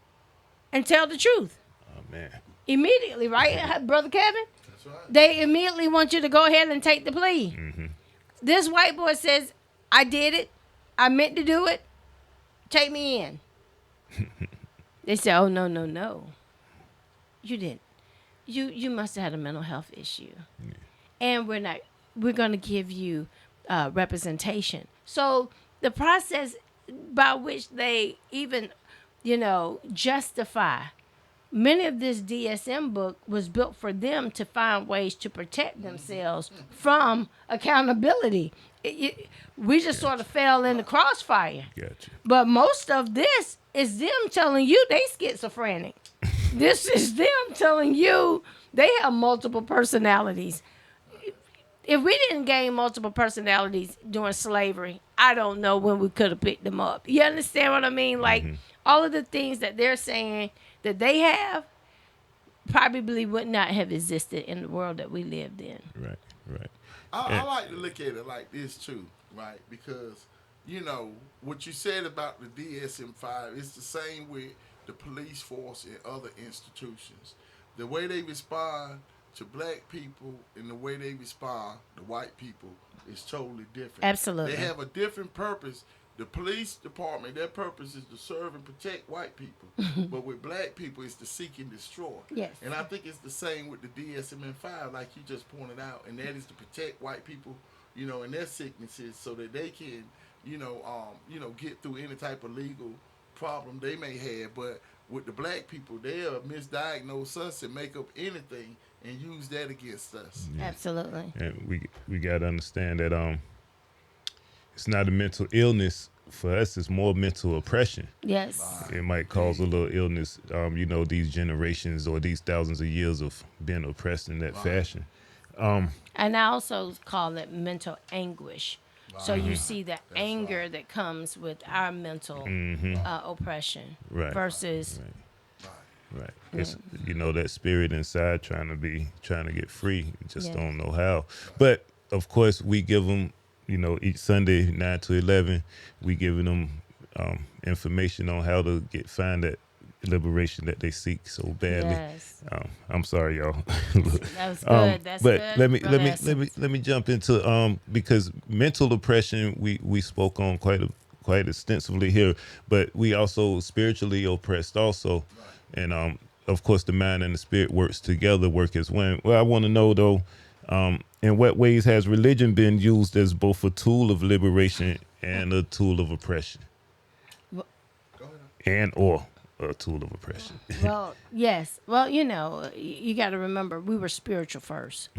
and tell the truth? Oh, man. Immediately, right, Brother Kevin? That's right. They immediately want you to go ahead and take the plea. This white boy says, I did it. I meant to do it. Take me in. They say, oh, no. You didn't. You must have had a mental health issue. And we're going to give you representation. So the process by which they even, justify many of this DSM book was built for them to find ways to protect themselves from accountability. We just sort of fell in the crossfire. Gotcha. But most of this is them telling you they schizophrenic. This is them telling you they have multiple personalities. If we didn't gain multiple personalities during slavery, I don't know when we could have picked them up. You understand what I mean? Like all of the things that they're saying that they have probably would not have existed in the world that we lived in. Right. Right. I like to look at it like this too, right? Because what you said about the DSM-5 is the same with the police force and other institutions. The way they respond to black people and the way they respond to white people is totally different. Absolutely. They have a different purpose. The police department, their purpose is to serve and protect white people. But with black people, it's to seek and destroy. Yes. And I think it's the same with the DSM-5, like you just pointed out, and that is to protect white people, and their sicknesses so that they can, get through any type of legal problem they may have. But with the black people, they'll misdiagnose us and make up anything and use that against us. Yeah. Absolutely. And we got to understand that it's not a mental illness for us. It's more mental oppression. Yes. It might cause a little illness. These generations or these thousands of years of being oppressed in that fashion. And I also call it mental anguish. So you see the anger that comes with our mental oppression versus Right. It's that spirit inside trying to get free. You just don't know how. But of course we give them, each Sunday 9 to 11, we giving them information on how to find that liberation that they seek so badly. Yes. I'm sorry, y'all. That was good. That's but good. let me jump into because mental oppression we spoke on quite extensively here, but we also spiritually oppressed also, and of course the mind and the spirit work as one. Well, I want to know though, in what ways has religion been used as both a tool of liberation and a tool of oppression, or a tool of oppression? Well, yes. Well, you got to remember we were spiritual first.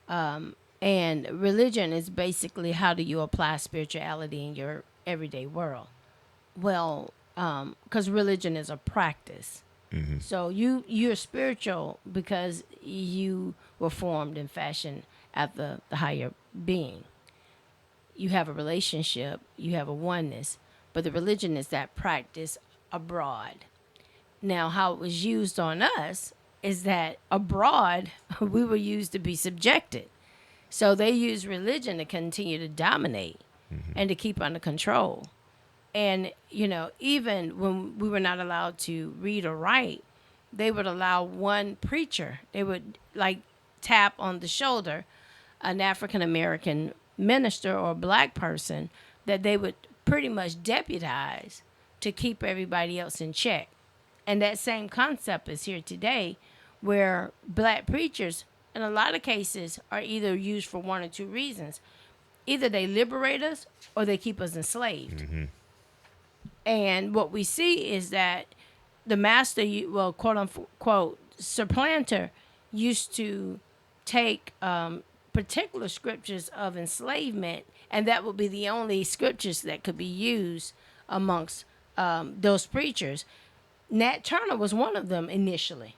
And religion is basically how do you apply spirituality in your everyday world. Well, because religion is a practice. So you're spiritual because you were formed and fashioned at the higher being. You have a relationship, you have a oneness, but the religion is that practice abroad. Now, how it was used on us is that abroad, we were used to be subjected. So they used religion to continue to dominate and to keep under control. And, even when we were not allowed to read or write, they would allow one preacher. They would tap on the shoulder an African-American minister or black person that they would pretty much deputize to keep everybody else in check. And that same concept is here today, where black preachers, in a lot of cases, are either used for one or two reasons. Either they liberate us or they keep us enslaved. And what we see is that the master, quote unquote, supplanter, used to take particular scriptures of enslavement, and that would be the only scriptures that could be used amongst those preachers. Nat Turner was one of them initially.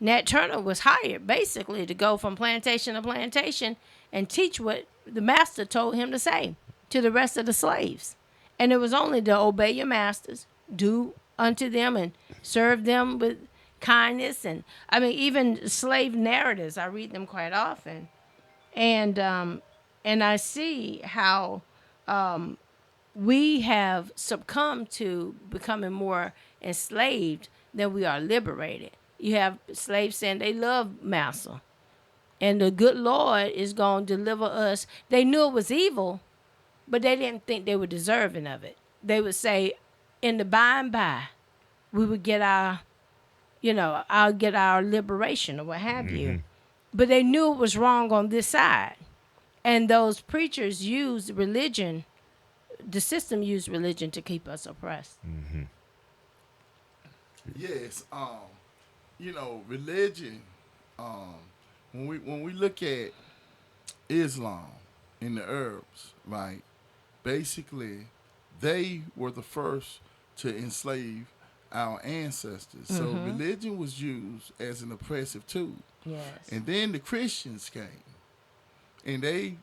Nat Turner was hired basically to go from plantation to plantation and teach what the master told him to say to the rest of the slaves. And it was only to obey your masters, do unto them and serve them with kindness. And even slave narratives, I read them quite often. And I see how we have succumbed to becoming more enslaved than we are liberated. You have slaves saying they love master, and the good Lord is going to deliver us. They knew it was evil, but they didn't think they were deserving of it. They would say, in the by and by, we would get our, I'll get our liberation or what have you. But they knew it was wrong on this side. And those preachers used religion, the system used religion to keep us oppressed. Yes. religion. Um, when we look at Islam and the Arabs, right? Basically, they were the first to enslave our ancestors. So religion was used as an oppressive tool. Yes. And then the Christians came, and they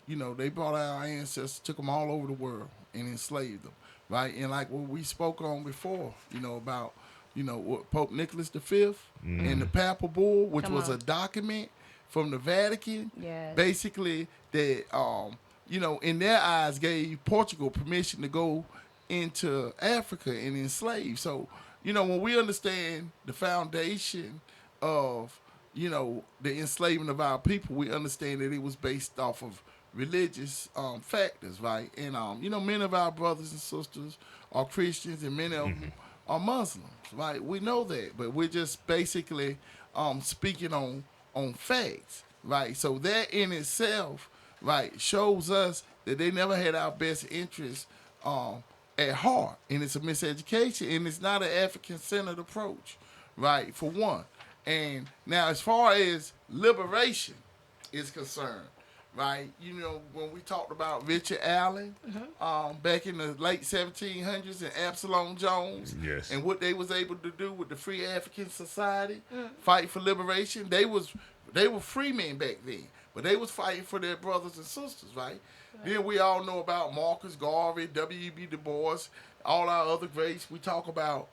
brought our ancestors, took them all over the world, and enslaved them, right? And like what we spoke on before, about, what Pope Nicholas V and the Papal Bull, which Come was a on. document from the Vatican, Yes. basically that in their eyes gave Portugal permission to go into Africa and enslave. So, when we understand the foundation of the enslavement of our people, we understand that it was based off of religious factors, right? And many of our brothers and sisters are Christians, and many of them are Muslims, right? We know that, but we're just basically speaking on facts, right? So that in itself, right, shows us that they never had our best interests at heart, and it's a miseducation, and it's not an African-centered approach, right? For one, and now as far as liberation is concerned, right? When we talked about Richard Allen back in the late 1700s and Absalom Jones Yes. and what they was able to do with the Free African Society, fight for liberation. They were free men back then, but they was fighting for their brothers and sisters, right? Then we all know about Marcus Garvey, W.E.B. Du Bois, all our other greats. We talk about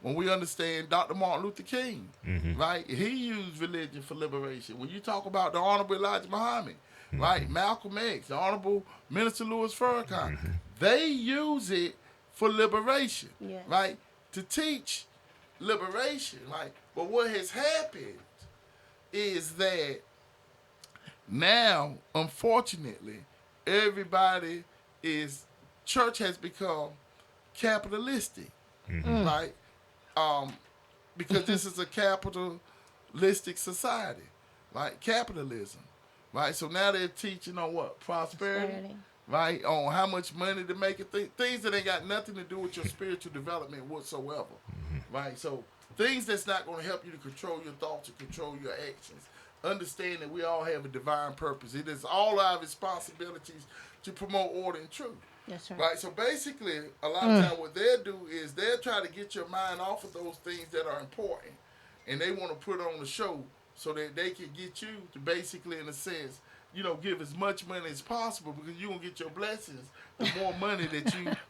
when we understand Dr. Martin Luther King, right? He used religion for liberation. When you talk about the Honorable Elijah Muhammad, right? Malcolm X, the Honorable Minister Louis Farrakhan, they use it for liberation, Yes. right? To teach liberation, right? But what has happened is that now, unfortunately, everybody is church has become capitalistic, right? Um, because this is a capitalistic society, right? Capitalism, right? So now they're teaching on what? Prosperity, right? On how much money to make it. Things that ain't got nothing to do with your spiritual development whatsoever, right? So things that's not going to help you to control your thoughts and control your actions. Understand that we all have a divine purpose. It is all our responsibilities to promote order and truth. That's right. Right, so basically, a lot of times what they'll do is they'll try to get your mind off of those things that are important, and they want to put on the show so that they can get you to basically, in a sense, give as much money as possible because you gonna get your blessings. The more money that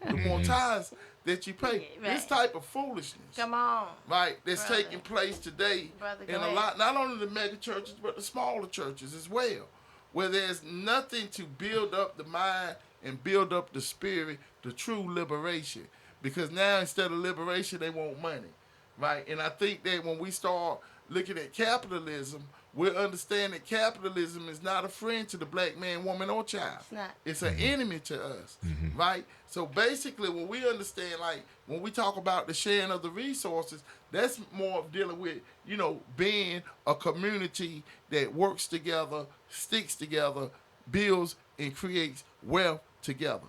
the more tithes that you pay. Right. This type of foolishness, Come on. right, that's Brother. taking place today Brother, in go a ahead. lot, not only the mega churches but the smaller churches as well, where there's nothing to build up the mind and build up the spirit, the true liberation. Because now instead of liberation, they want money, right? And I think that when we start looking at capitalism, we'll understand that capitalism is not a friend to the black man, woman, or child. It's not. It's an enemy to us, right? So basically, when we understand, like when we talk about the sharing of the resources, that's more of dealing with, being a community that works together, sticks together, builds and creates wealth together.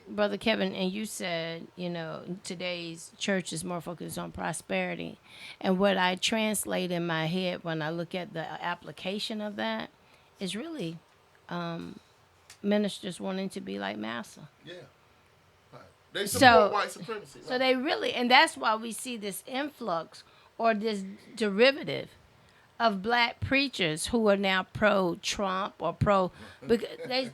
Brother Kevin, and you said, today's church is more focused on prosperity. And what I translate in my head when I look at the application of that is really ministers wanting to be like Massa. Yeah. Right. They support So, white supremacy. so Right? they really, and that's why we see this influx or this derivative of black preachers who are now pro-Trump or because they,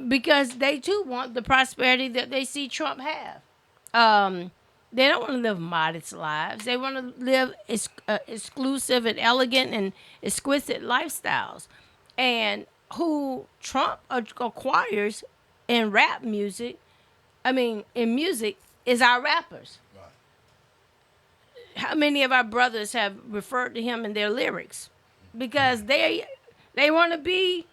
because they too want the prosperity that they see Trump have. They don't want to live modest lives. They want to live exclusive and elegant and exquisite lifestyles. And who Trump acquires in rap music, in music, is our rappers. How many of our brothers have referred to him in their lyrics? Because they want to be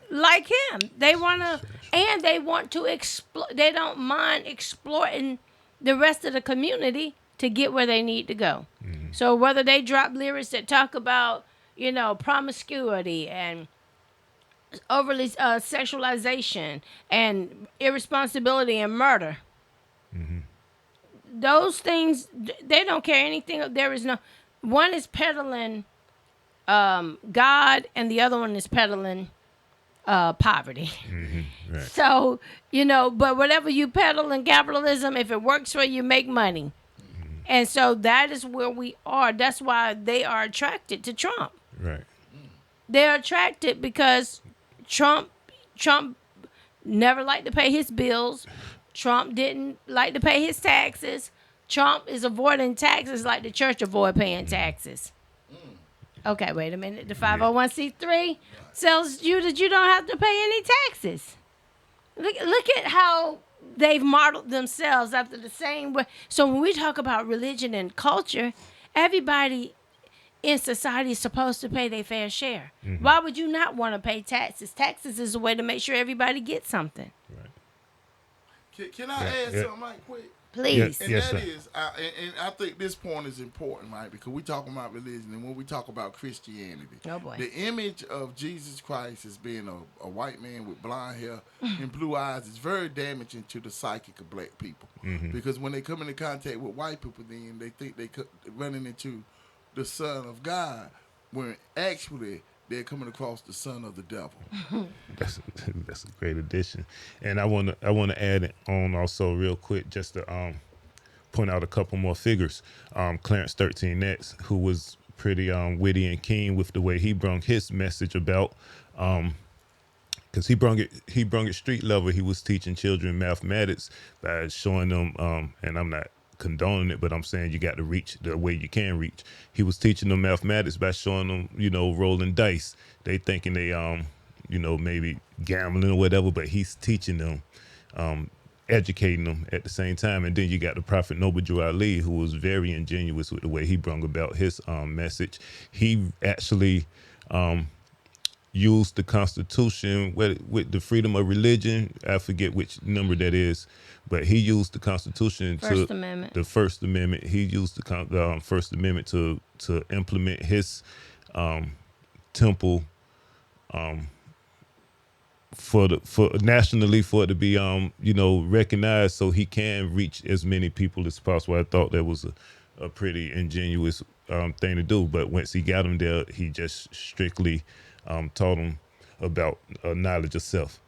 like him. They want to, and they want to explore. They don't mind exploiting the rest of the community to get where they need to go. So whether they drop lyrics that talk about, promiscuity and overly sexualization and irresponsibility and murder, those things, they don't care anything. There is no one is peddling God, and the other one is peddling poverty. Right. So, but whatever you peddle in capitalism, if it works for you, make money. And so that is where we are. That's why they are attracted to Trump. Right. They're attracted because Trump never liked to pay his bills. Trump didn't like to pay his taxes. Trump is avoiding taxes like the church avoid paying taxes. Okay, wait a minute. The 501c3 tells you that you don't have to pay any taxes. Look at how they've modeled themselves after the same way. So when we talk about religion and culture, everybody in society is supposed to pay their fair share. Why would you not want to pay taxes? Taxes is a way to make sure everybody gets something. Right. Can I add something right quick? Please. And Yes, that sir. is, and I think this point is important, right? Because we talk about religion, and when we talk about Christianity, Oh, boy. the image of Jesus Christ as being a white man with blonde hair and blue eyes is very damaging to the psychic of black people. Because when they come into contact with white people, then they think they're running into the Son of God, when actually they're coming across the son of the devil. That's a great addition, and I want to add it on also real quick just to point out a couple more figures. Clarence 13 Nets, who was pretty witty and keen with the way he brung his message about, because he brung it street level. He was teaching children mathematics by showing them, and I'm not condoning it, but I'm saying you got to reach the way you can reach. He was teaching them mathematics by showing them, rolling dice. They thinking they, maybe gambling or whatever, but he's teaching them, educating them at the same time. And then you got the Prophet Noble Drew Ali, who was very ingenuous with the way he brung about his message. He actually used the Constitution with the freedom of religion. I forget which number that is, but he used the Constitution First Amendment. the First Amendment. He used the First Amendment to implement his temple for nationally, for it to be recognized, so he can reach as many people as possible. I thought that was a pretty ingenious thing to do. But once he got him there, he just strictly taught him about knowledge of self,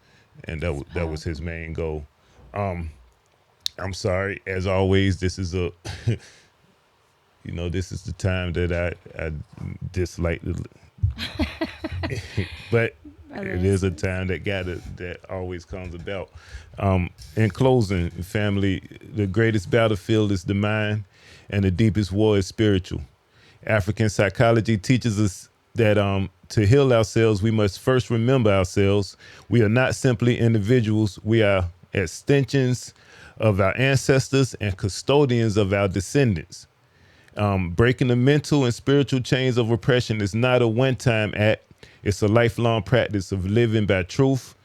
and that was his main goal. I'm sorry, as always, this is a this is the time that I dislike but it is a time that always comes about. In closing, family, the greatest battlefield is the mind, and the deepest war is spiritual. African psychology teaches us that to heal ourselves, we must first remember ourselves. We are not simply individuals. We are extensions of our ancestors and custodians of our descendants. Breaking the mental and spiritual chains of oppression is not a one-time act. It's a lifelong practice of living by truth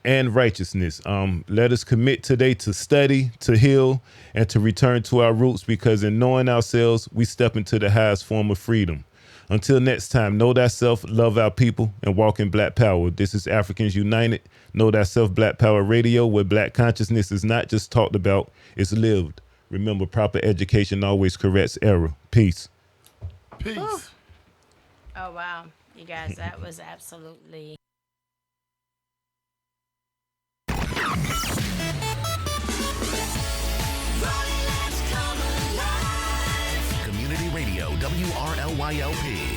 and righteousness. Let us commit today to study, to heal, and to return to our roots, because in knowing ourselves, we step into the highest form of freedom. Until next time, know thyself, love our people, and walk in Black Power. This is Africans United, Know Thyself Black Power Radio, where Black consciousness is not just talked about, it's lived. Remember, proper education always corrects error. Peace. Peace. Ooh. Oh, wow. You guys, that was absolutely... Community Radio, WRLYLP.